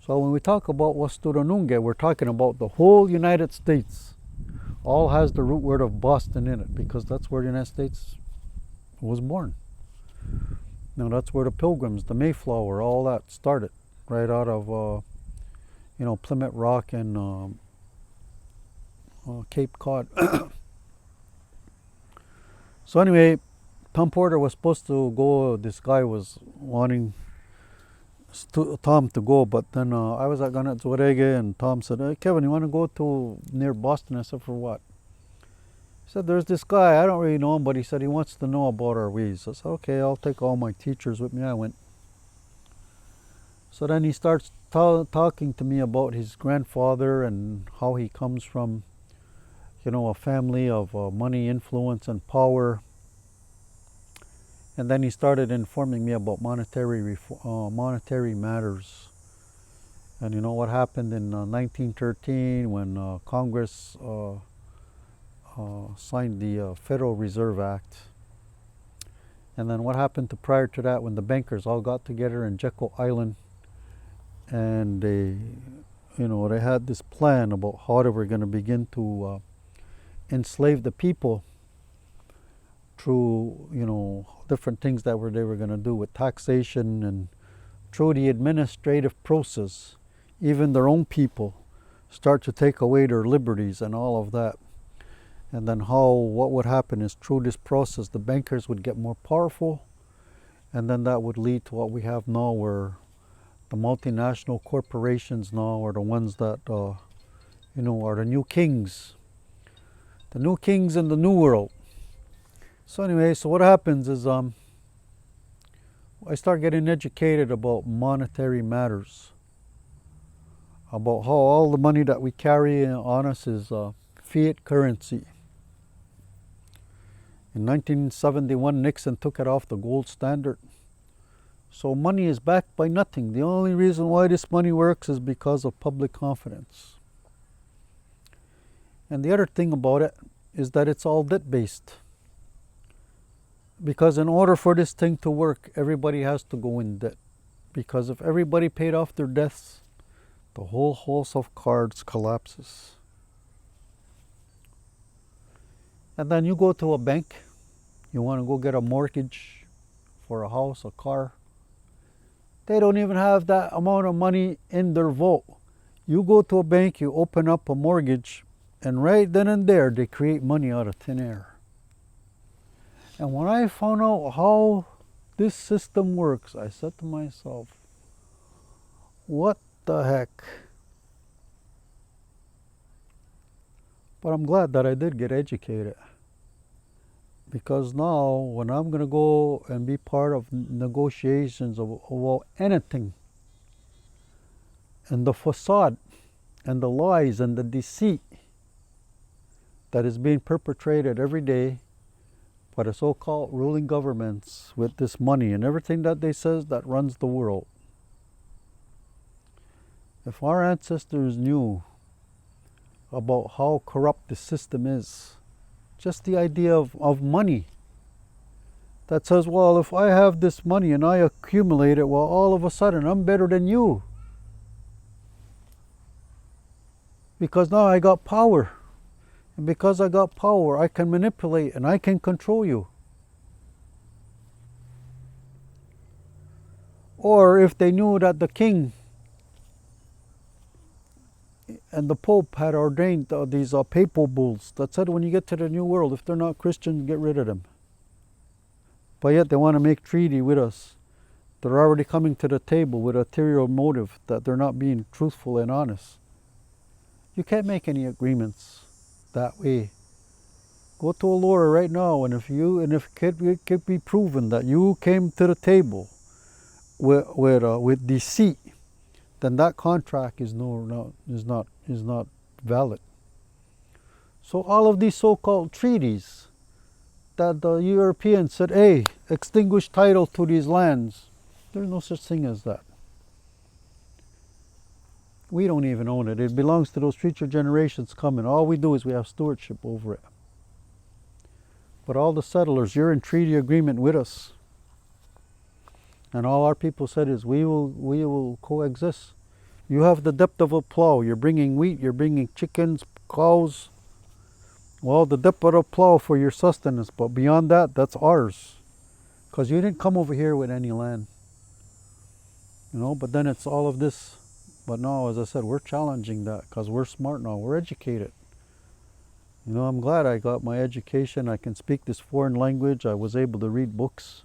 So when we talk about Wasturanunge, we're talking about the whole United States. All has the root word of Boston in it, because that's where the United States was born. Now that's where the Pilgrims, the Mayflower, all that started, right out of Plymouth Rock and Cape Cod. So anyway, Tom Porter was supposed to go. This guy was wanting Tom to go, but then I was at Ganatzuarege, and Tom said, hey, Kevin, you want to go to near Boston? I said, for what? He said, there's this guy, I don't really know him, but he said he wants to know about our ways. I said, okay, I'll take all my teachers with me. I went. So then he starts talking to me about his grandfather and how he comes from, a family of money, influence, and power. And then he started informing me about monetary matters. And what happened in 1913 when Congress signed the Federal Reserve Act. And then what happened prior to that, when the bankers all got together in Jekyll Island, and they had this plan about how they were going to begin to enslave the people through different things that they were going to do with taxation, and through the administrative process, even their own people start to take away their liberties and all of that. And then what would happen is through this process, the bankers would get more powerful, and then that would lead to what we have now, where the multinational corporations now are the ones that, are the new kings. The new kings in the new world. So anyway, so what happens is I start getting educated about monetary matters, about how all the money that we carry on us is fiat currency. In 1971, Nixon took it off the gold standard. So money is backed by nothing. The only reason why this money works is because of public confidence. And the other thing about it is that it's all debt-based. Because in order for this thing to work, everybody has to go in debt. Because if everybody paid off their debts, the whole house of cards collapses. And then you go to a bank, you want to go get a mortgage for a house, a car. They don't even have that amount of money in their vault. You go to a bank, you open up a mortgage, and right then and there, they create money out of thin air. And when I found out how this system works, I said to myself, what the heck? But I'm glad that I did get educated. Because now, when I'm going to go and be part of negotiations about anything, and the facade, and the lies, and the deceit that is being perpetrated every day by the so-called ruling governments with this money and everything that they says that runs the world. If our ancestors knew about how corrupt the system is, just the idea of money that says, well, if I have this money and I accumulate it, well, all of a sudden I'm better than you. Because now I got power. And because I got power, I can manipulate and I can control you. Or if they knew that the king and the Pope had ordained these papal bulls that said when you get to the New World, if they're not Christians, get rid of them. But yet they want to make treaty with us. They're already coming to the table with ulterior motive that they're not being truthful and honest. You can't make any agreements that way. Go to a lawyer right now, and if it could be proven that you came to the table with deceit, then that contract is not valid. So all of these so-called treaties that the Europeans said, hey, extinguish title to these lands, there's no such thing as that. We don't even own it. It belongs to those future generations coming. All we do is we have stewardship over it. But all the settlers, you're in treaty agreement with us. And all our people said is, we will coexist. You have the depth of a plow. You're bringing wheat, you're bringing chickens, cows. Well, the depth of a plow for your sustenance. But beyond that, that's ours. Because you didn't come over here with any land. But then it's all of this. But now, as I said, we're challenging that because we're smart now. We're educated. I'm glad I got my education. I can speak this foreign language. I was able to read books.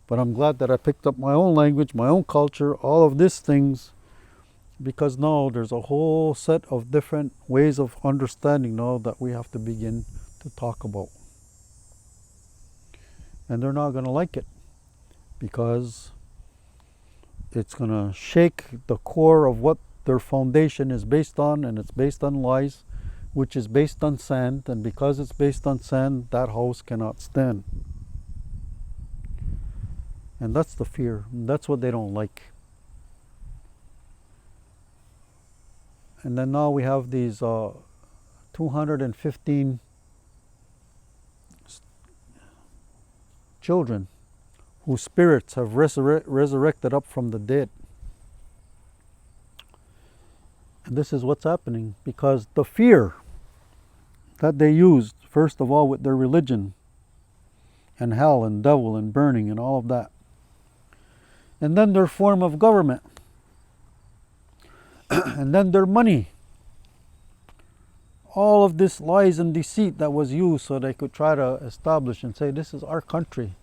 But I'm glad that I picked up my own language, my own culture, all of these things. Because now there's a whole set of different ways of understanding now that we have to begin to talk about. And they're not going to like it. Because it's going to shake the core of what their foundation is based on, and it's based on lies, which is based on sand, and because it's based on sand, that house cannot stand. And that's the fear, and that's what they don't like. And then now we have these 215 children whose spirits have resurrected up from the dead. And this is what's happening because the fear that they used, first of all with their religion, and hell and devil and burning and all of that, and then their form of government, and then their money, all of this lies and deceit that was used so they could try to establish and say, this is our country.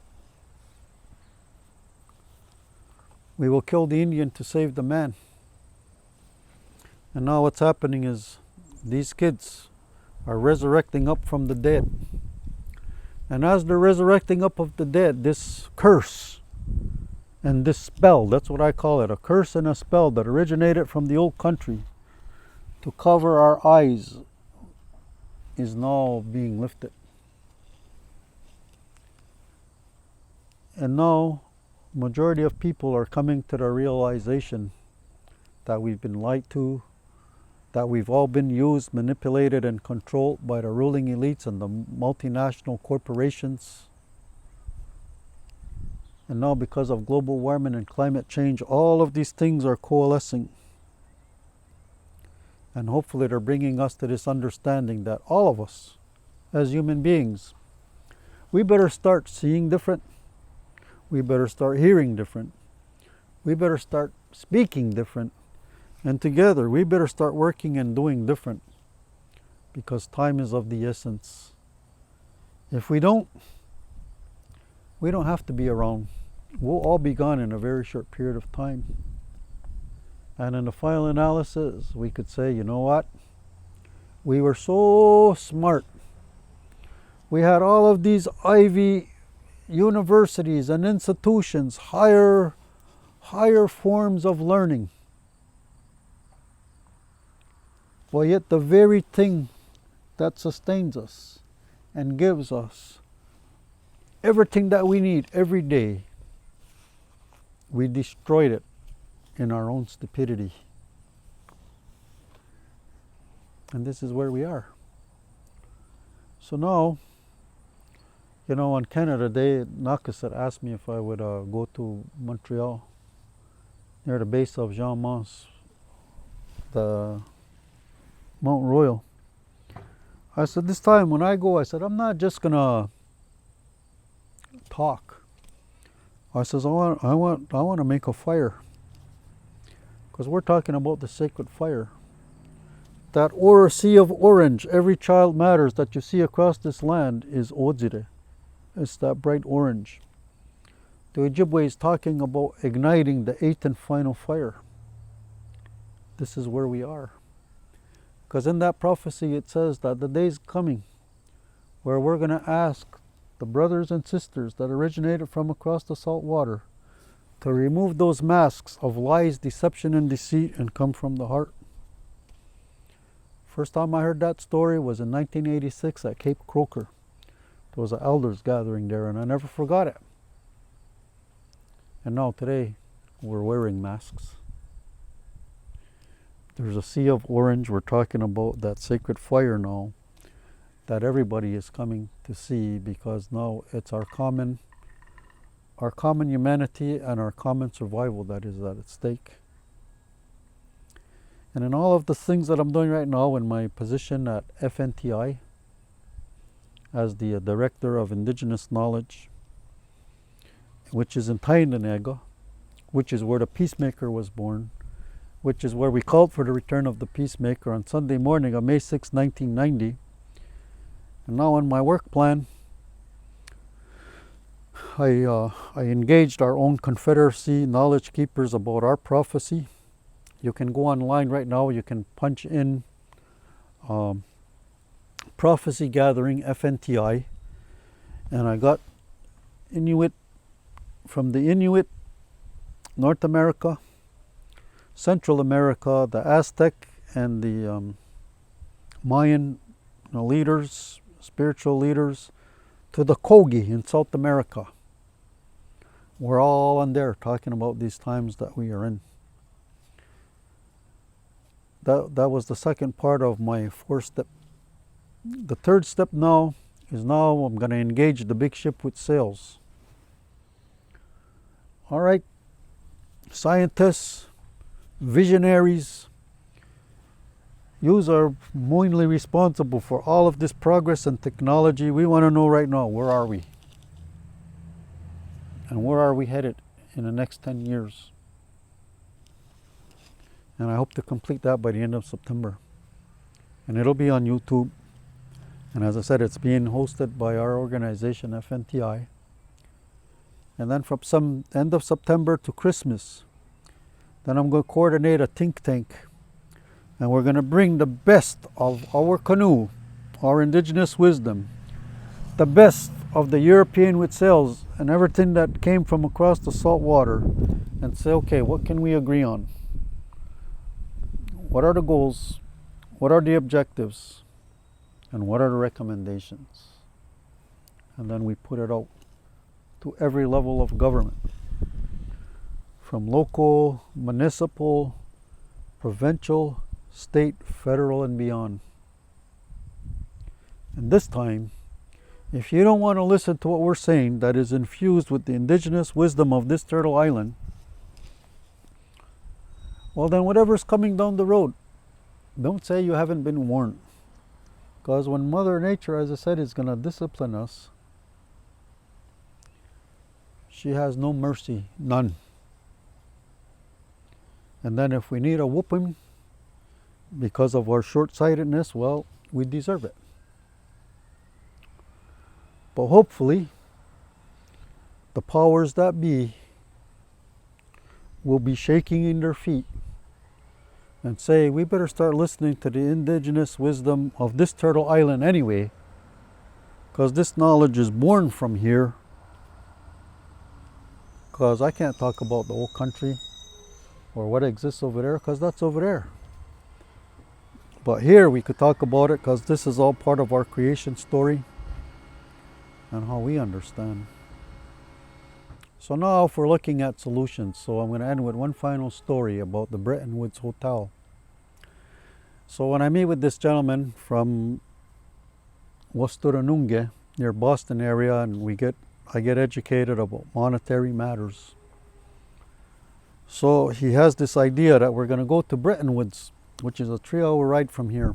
We will kill the Indian to save the man. And now what's happening is these kids are resurrecting up from the dead. And as they're resurrecting up of the dead, this curse and this spell, that's what I call it, a curse and a spell that originated from the old country to cover our eyes, is now being lifted. And now majority of people are coming to the realization that we've been lied to, that we've all been used, manipulated, and controlled by the ruling elites and the multinational corporations. And now because of global warming and climate change, all of these things are coalescing. And hopefully they're bringing us to this understanding that all of us, as human beings, we better start seeing different. We better start hearing different. We better start speaking different. And together, we better start working and doing different, because time is of the essence. If we don't have to be around. We'll all be gone in a very short period of time. And in the final analysis, we could say, you know what? We were so smart. We had all of these Ivy universities and institutions, higher forms of learning. Well, yet the very thing that sustains us and gives us everything that we need every day, we destroyed it in our own stupidity. And this is where we are. So now, you know, on Canada Day, Nakas had asked me if I would go to Montreal, near the base of Jean Mance, the Mount Royal. I said, this time when I go, I said, I'm not just gonna talk. I says, I want to make a fire, because we're talking about the sacred fire. That sea of orange, every child matters that you see across this land is Ojire. It's that bright orange. The Ojibwe is talking about igniting the 8th and final fire. This is where we are. Because in that prophecy it says that the day's coming where we're going to ask the brothers and sisters that originated from across the salt water to remove those masks of lies, deception, and deceit and come from the heart. First time I heard that story was in 1986 at Cape Croker. There was an elders gathering there, and I never forgot it. And now today, we're wearing masks. There's a sea of orange. We're talking about that sacred fire now that everybody is coming to see, because now it's our common humanity and our common survival that is at stake. And in all of the things that I'm doing right now in my position at FNTI as the Director of Indigenous Knowledge, which is in Kanien'kehá, which is where the peacemaker was born, which is where we called for the return of the peacemaker on Sunday morning of May 6, 1990. And now in my work plan, I engaged our own Confederacy knowledge keepers about our prophecy. You can go online right now, you can punch in prophecy gathering FNTI, and I got Inuit from the Inuit, North America, Central America, the Aztec and the Mayan leaders, spiritual leaders, to the Kogi in South America. We're all on there talking about these times that we are in. That was the second part of my 4-step. The third step now is I'm going to engage the big ship with sails. All right, scientists, visionaries, you are mainly responsible for all of this progress and technology. We want to know right now, where are we? And where are we headed in the next 10 years? And I hope to complete that by the end of September. and it'll be on YouTube. And as I said, it's being hosted by our organization, FNTI. And then from some end of September to Christmas, then I'm going to coordinate a think tank. And we're going to bring the best of our canoe, our indigenous wisdom, the best of the European with sails and everything that came from across the salt water, and say, okay, what can we agree on? What are the goals? What are the objectives? And what are the recommendations? And then we put it out to every level of government, from local, municipal, provincial, state, federal, and beyond. And this time, if you don't want to listen to what we're saying that is infused with the indigenous wisdom of this turtle island, well then whatever's coming down the road, don't say you haven't been warned. Because when Mother Nature, as I said, is going to discipline us, she has no mercy, none. And then if we need a whooping because of our short-sightedness, well, we deserve it. But hopefully, the powers that be will be shaking in their feet and say, we better start listening to the indigenous wisdom of this turtle island anyway, because this knowledge is born from here. Because I can't talk about the whole country or what exists over there, because that's over there. But here we could talk about it, because this is all part of our creation story and how we understand. So now if we're looking at solutions, so I'm going to end with one final story about the Bretton Woods Hotel. So when I meet with this gentleman from Kanien'kehá near Boston area, and I get educated about monetary matters. So he has this idea that we're going to go to Bretton Woods, which is a 3-hour ride from here.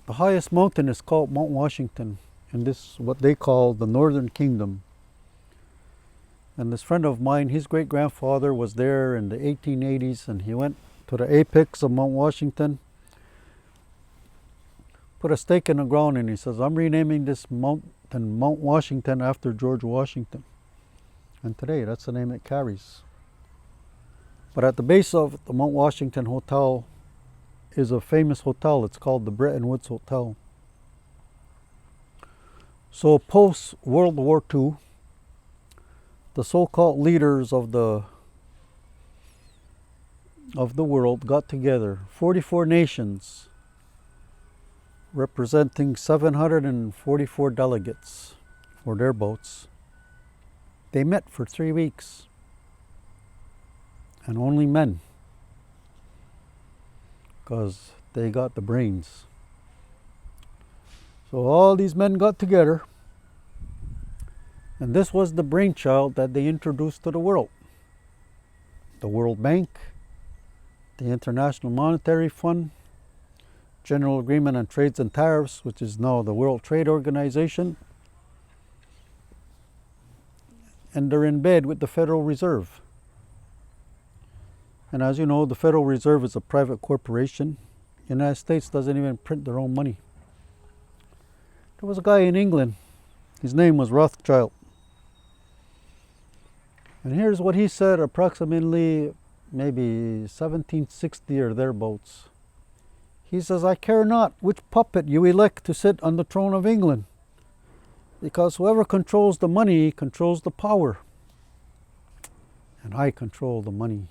The highest mountain is called Mount Washington, and this is what they call the Northern Kingdom. And this friend of mine, his great-grandfather was there in the 1880s, and he went to the apex of Mount Washington, put a stake in the ground, and he says, I'm renaming this mountain Mount Washington after George Washington. And today, that's the name it carries. But at the base of the Mount Washington Hotel is a famous hotel. It's called the Bretton Woods Hotel. So post World War II, the so-called leaders of the world got together, 44 nations, representing 744 delegates for their boats. They met for 3 weeks, and only men, because they got the brains. So all these men got together, and this was the brainchild that they introduced to the world. The World Bank, the International Monetary Fund, General Agreement on Trades and Tariffs, which is now the World Trade Organization, and they're in bed with the Federal Reserve. And as you know, the Federal Reserve is a private corporation. The United States doesn't even print their own money. There was a guy in England, his name was Rothschild. And here's what he said approximately maybe 1760 or thereabouts. He says, I care not which puppet you elect to sit on the throne of England, because whoever controls the money controls the power, and I control the money.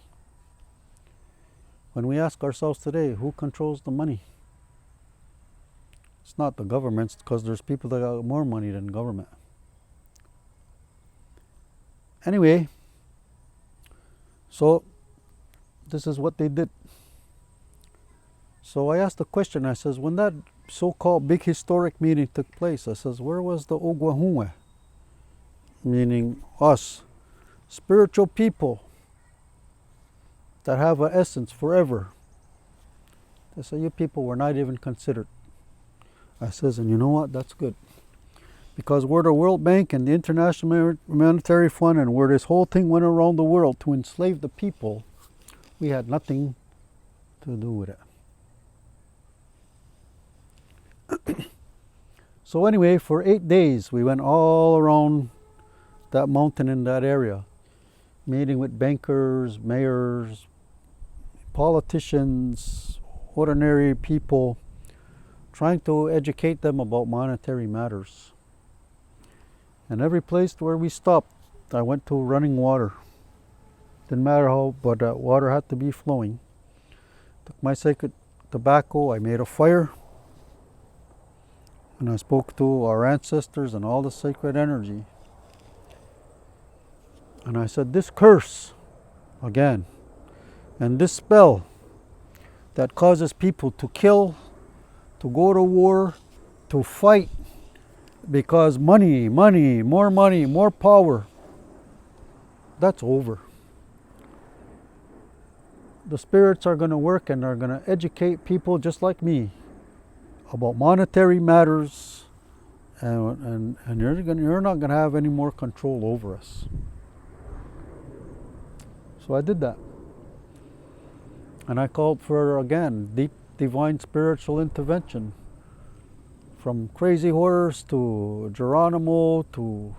When we ask ourselves today, who controls the money? It's not the governments, because there's people that got more money than government. Anyway, so this is what they did. So I asked the question, I says, when that so-called big historic meeting took place, I says, where was the Ogwahunwe? Meaning us, spiritual people that have an essence forever. They say, you people were not even considered. I says, and you know what, that's good. Because we're the World Bank and the International Monetary Fund, and where this whole thing went around the world to enslave the people, we had nothing to do with it. So anyway, for 8 days, we went all around that mountain in that area, meeting with bankers, mayors, politicians, ordinary people, trying to educate them about monetary matters. And every place where we stopped, I went to running water. Didn't matter how, but that water had to be flowing. Took my sacred tobacco, I made a fire, and I spoke to our ancestors and all the sacred energy. And I said, this curse, again, and this spell that causes people to kill, to go to war, to fight, because money, more power, that's over. The spirits are going to work and are going to educate people just like me about monetary matters, and you're not going to have any more control over us. So I did that. And I called for, again, deep divine spiritual intervention. From crazy horse to Geronimo to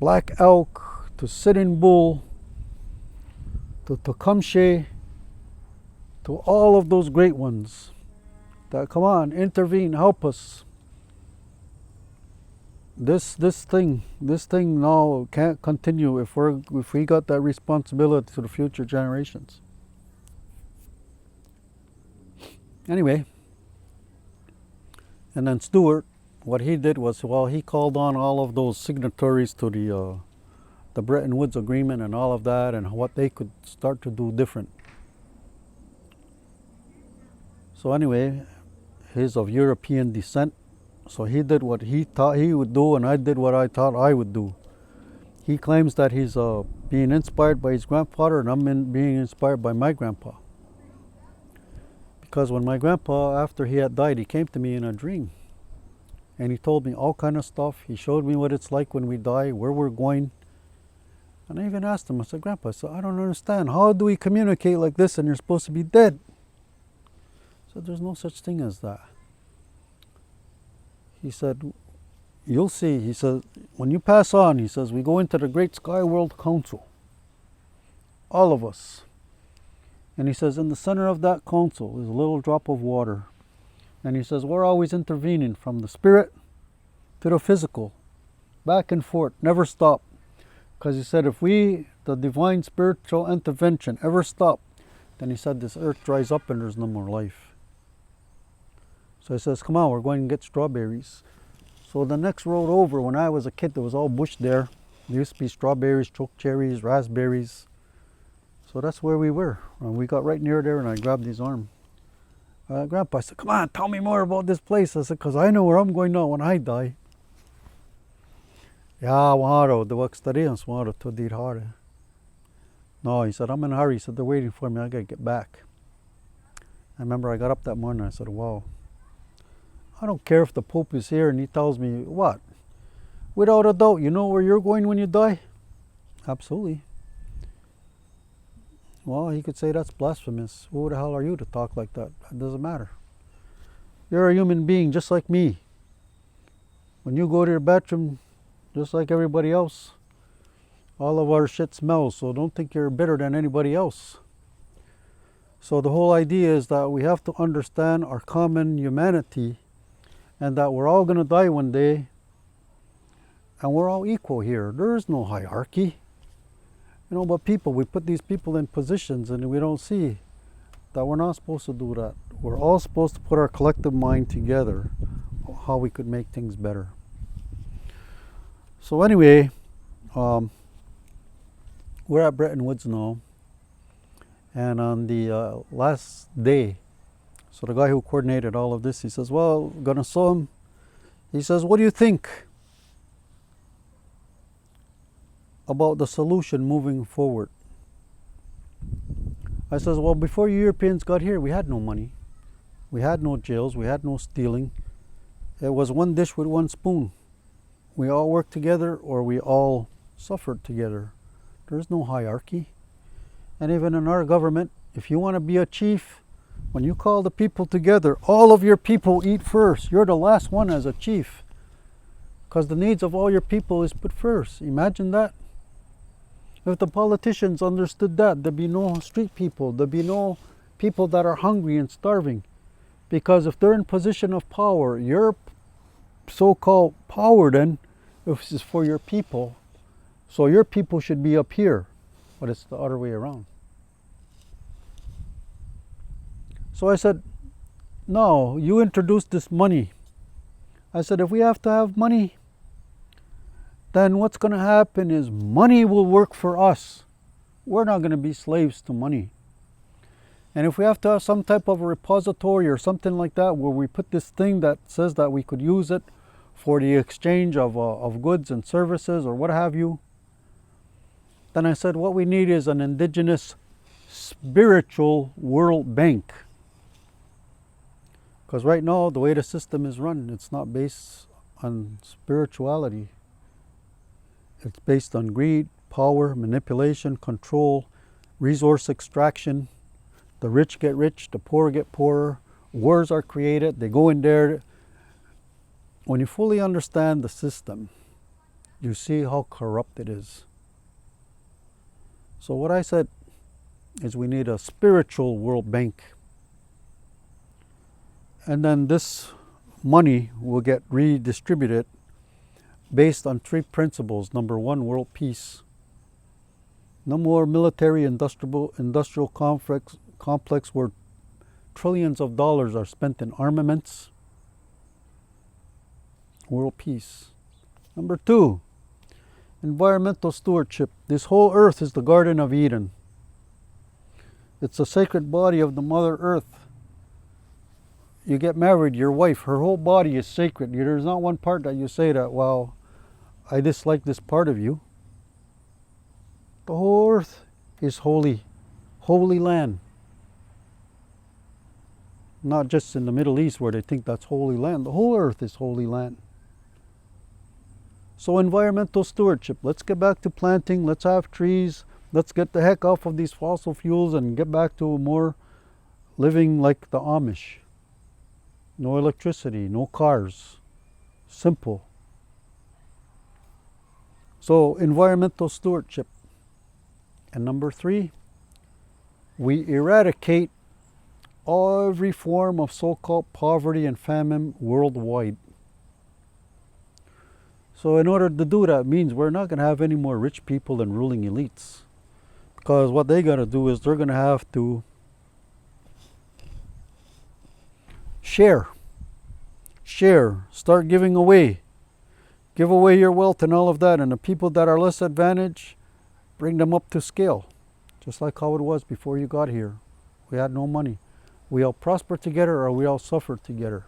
black elk to sitting bull to Tecumseh to all of those great ones that, come on, intervene, help us. This thing now can't continue if we got that responsibility to the future generations. Anyway, and then Stewart, what he did was, well, he called on all of those signatories to the Bretton Woods Agreement and all of that, and what they could start to do different. So anyway, he's of European descent, so he did what he thought he would do, and I did what I thought I would do. He claims that he's being inspired by his grandfather, and I'm being inspired by my grandpa. Because when my grandpa, after he had died, he came to me in a dream. And he told me all kind of stuff. He showed me what it's like when we die, where we're going. And I even asked him, I said, Grandpa, I don't understand. How do we communicate like this and you're supposed to be dead? I said, there's no such thing as that. He said, you'll see. He said, when you pass on, he says, we go into the Great Sky World Council. All of us. And he says, in the center of that council is a little drop of water. And he says, we're always intervening from the spirit to the physical, back and forth, never stop. Because he said, if the divine spiritual intervention ever stop, then he said, this earth dries up and there's no more life. So he says, come on, we're going to get strawberries. So the next road over, when I was a kid, there was all bush there. There used to be strawberries, choke cherries, raspberries. So that's where we were. And we got right near there and I grabbed his arm. Grandpa, I said, come on, tell me more about this place. I said, because I know where I'm going now when I die. Yeah, no, he said, I'm in a hurry. He said, they're waiting for me. I got to get back. I remember I got up that morning. I said, wow. I don't care if the Pope is here and he tells me, what? Without a doubt, you know where you're going when you die? Absolutely. Well, he could say that's blasphemous. Who the hell are you to talk like that? It doesn't matter. You're a human being just like me. When you go to your bathroom, just like everybody else, all of our shit smells, so don't think you're better than anybody else. So the whole idea is that we have to understand our common humanity and that we're all going to die one day and we're all equal here. There is no hierarchy. You know, but we put these people in positions and we don't see that we're not supposed to do that. We're all supposed to put our collective mind together how we could make things better. So anyway, we're at Bretton Woods now, and on the last day, so the guy who coordinated all of this, he says, well, gonna show him. He says, what do you think about the solution moving forward? I says, well, before you Europeans got here, we had no money. We had no jails, we had no stealing. It was one dish with one spoon. We all worked together or we all suffered together. There's no hierarchy. And even in our government, if you want to be a chief, When you call the people together, all of your people eat first. You're the last one as a chief, because the needs of all your people is put first. Imagine that. If the politicians understood that, there'd be no street people, there'd be no people that are hungry and starving. Because if they're in position of power, your so-called power then is for your people. So your people should be up here, but it's the other way around. So I said, no, you introduced this money. I said, if we have to have money, then what's going to happen is money will work for us. We're not going to be slaves to money. And if we have to have some type of a repository or something like that where we put this thing that says that we could use it for the exchange of goods and services or what have you, then I said what we need is an indigenous spiritual World Bank. Because right now the way the system is run, it's not based on spirituality. It's based on greed, power, manipulation, control, resource extraction. The rich get rich, the poor get poorer. Wars are created, they go in there. When you fully understand the system, you see how corrupt it is. So what I said is we need a spiritual World Bank. And then this money will get redistributed based on 3 principles. Number 1, world peace. No more military industrial complex where trillions of dollars are spent in armaments. World peace. Number 2, environmental stewardship. This whole earth is the Garden of Eden. It's a sacred body of the Mother Earth. You get married, your wife, her whole body is sacred. There's not one part that you say that, well, I dislike this part of you. The whole earth is holy, holy land. Not just in the Middle East where they think that's holy land. The whole earth is holy land. So environmental stewardship. Let's get back to planting. Let's have trees. Let's get the heck off of these fossil fuels and get back to more living like the Amish. No electricity, no cars. Simple. So environmental stewardship. And number 3, we eradicate every form of so-called poverty and famine worldwide. So in order to do that means we're not going to have any more rich people and ruling elites. Because what they got to do is they're going to have to share, start giving away. Give away your wealth and all of that, and the people that are less advantaged, bring them up to scale. Just like how it was before you got here. We had no money. We all prosper together or we all suffer together.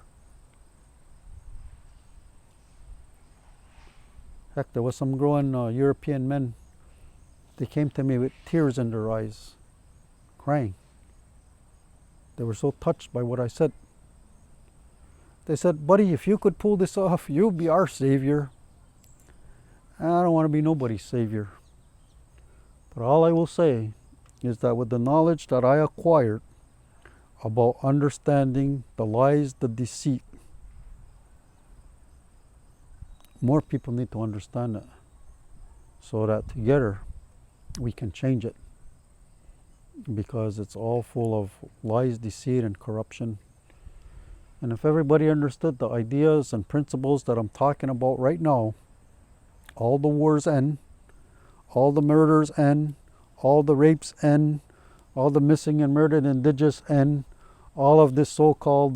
Heck, there was some growing European men. They came to me with tears in their eyes, crying. They were so touched by what I said. They said, buddy, if you could pull this off, you'd be our savior. I don't want to be nobody's savior. But all I will say is that with the knowledge that I acquired about understanding the lies, the deceit, more people need to understand that so that together we can change it. Because it's all full of lies, deceit, and corruption. And if everybody understood the ideas and principles that I'm talking about right now, all the wars end, all the murders end, all the rapes end, all the missing and murdered indigenous end, all of this so-called,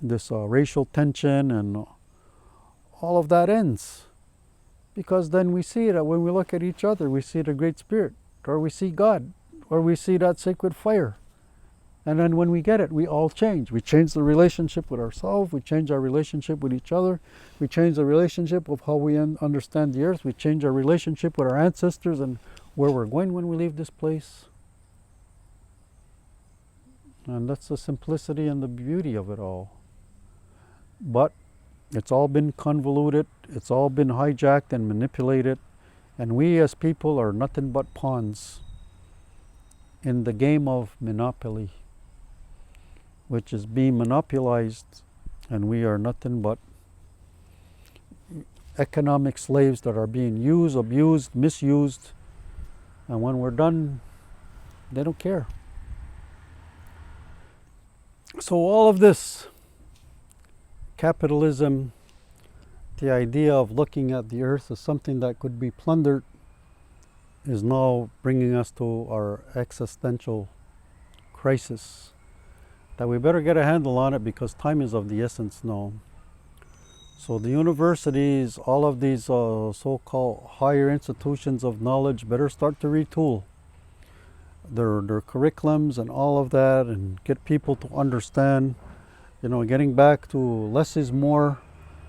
this racial tension and all of that ends. Because then we see that when we look at each other, we see the Great Spirit, or we see God, or we see that sacred fire. And then when we get it, we all change. We change the relationship with ourselves. We change our relationship with each other. We change the relationship of how we understand the earth. We change our relationship with our ancestors and where we're going when we leave this place. And that's the simplicity and the beauty of it all. But it's all been convoluted. It's all been hijacked and manipulated. And we as people are nothing but pawns in the game of monopoly, which is being monopolized, and we are nothing but economic slaves that are being used, abused, misused, and when we're done, they don't care. So all of this capitalism, the idea of looking at the earth as something that could be plundered, is now bringing us to our existential crisis, that we better get a handle on it because time is of the essence now. So the universities, all of these so-called higher institutions of knowledge better start to retool their curriculums and all of that, and get people to understand, getting back to less is more,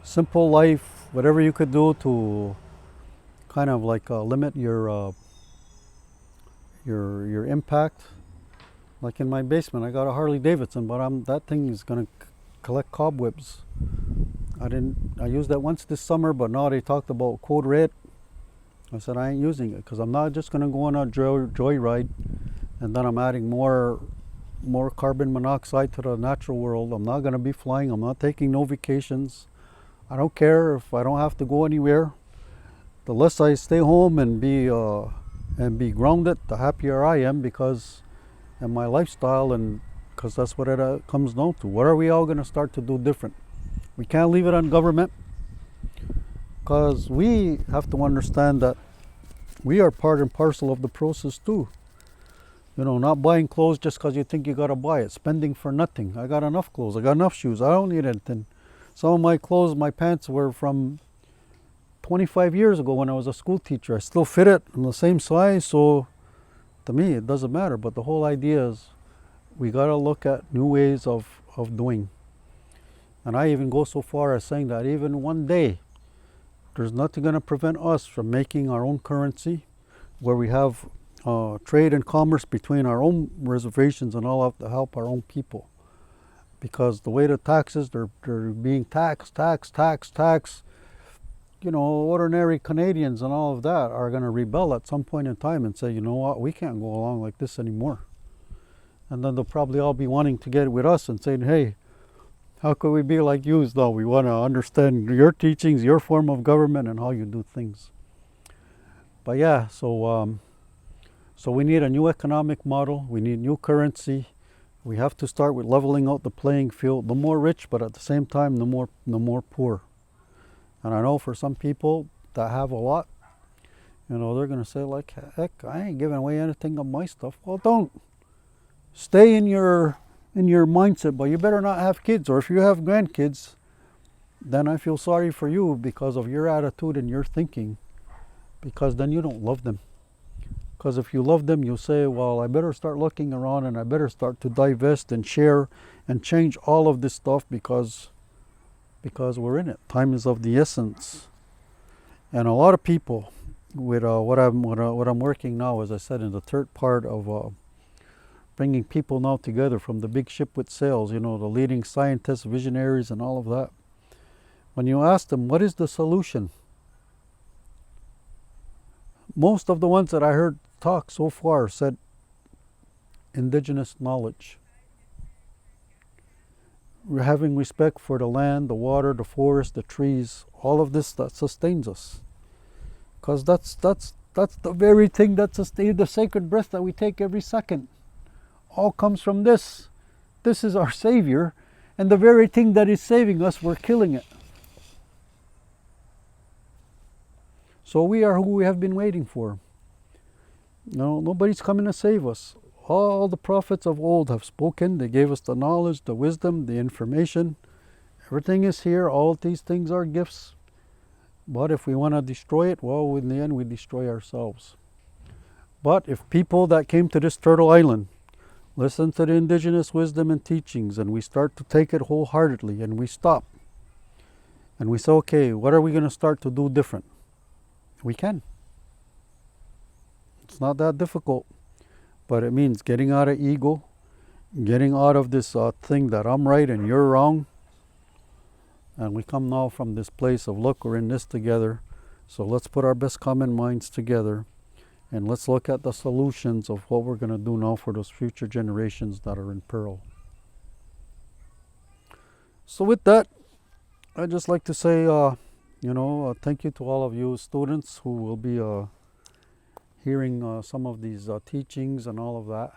simple life, whatever you could do to kind of like limit your impact. Like in my basement, I got a Harley Davidson, but that thing is gonna collect cobwebs. I used that once this summer, but now they talked about code red. I said I ain't using it because I'm not just gonna go on a joyride and then I'm adding more carbon monoxide to the natural world. I'm not gonna be flying. I'm not taking no vacations. I don't care if I don't have to go anywhere. The less I stay home and be grounded, the happier I am, because in my lifestyle, and because that's what it comes down to. What are we all gonna start to do different? We can't leave it on government, because we have to understand that we are part and parcel of the process too. Not buying clothes just because you think you gotta buy it, spending for nothing. I got enough clothes, I got enough shoes, I don't need anything. Some of my clothes, my pants were from 25 years ago when I was a school teacher. I still fit it in the same size, so to me it doesn't matter. But the whole idea is we gotta look at new ways of doing. And I even go so far as saying that even one day, there's nothing going to prevent us from making our own currency, where we have trade and commerce between our own reservations and all of to help our own people. Because the way the taxes, they're being taxed. Ordinary Canadians and all of that are going to rebel at some point in time and say, you know what, we can't go along like this anymore. And then they'll probably all be wanting to get with us and saying, hey, how could we be like you though? We want to understand your teachings, your form of government, and how you do things. But yeah, so we need a new economic model. We need new currency. We have to start with leveling out the playing field. The more rich, but at the same time, the more poor. And I know for some people that have a lot, they're going to say like, heck, I ain't giving away anything of my stuff. Well, don't. Stay in your mindset, but you better not have kids, or if you have grandkids, then I feel sorry for you because of your attitude and your thinking, because then you don't love them. Because if you love them, you'll say, well, I better start looking around and I better start to divest and share and change all of this stuff because we're in it. Time is of the essence. And a lot of people with what I'm working now, as I said, in the third part of bringing people now together from the big ship with sails, the leading scientists, visionaries, and all of that. When you ask them, what is the solution? Most of the ones that I heard talk so far said indigenous knowledge. We're having respect for the land, the water, the forest, the trees, all of this that sustains us. Because that's the very thing that sustains the sacred breath that we take every second. All comes from this. This is our savior, and the very thing that is saving us, we're killing it. So we are who we have been waiting for. Nobody's coming to save us. All the prophets of old have spoken. They gave us the knowledge, the wisdom, the information. Everything is here. All these things are gifts. But if we want to destroy it, well, in the end, we destroy ourselves. But if people that came to this Turtle Island listen to the indigenous wisdom and teachings, and we start to take it wholeheartedly, and we stop, and we say, okay, what are we going to start to do different? We can. It's not that difficult, but it means getting out of ego, getting out of this thing that I'm right and you're wrong. And we come now from this place of, look, we're in this together. So let's put our best common minds together, and let's look at the solutions of what we're going to do now for those future generations that are in peril. So with that, I'd just like to say, thank you to all of you students who will be hearing some of these teachings and all of that.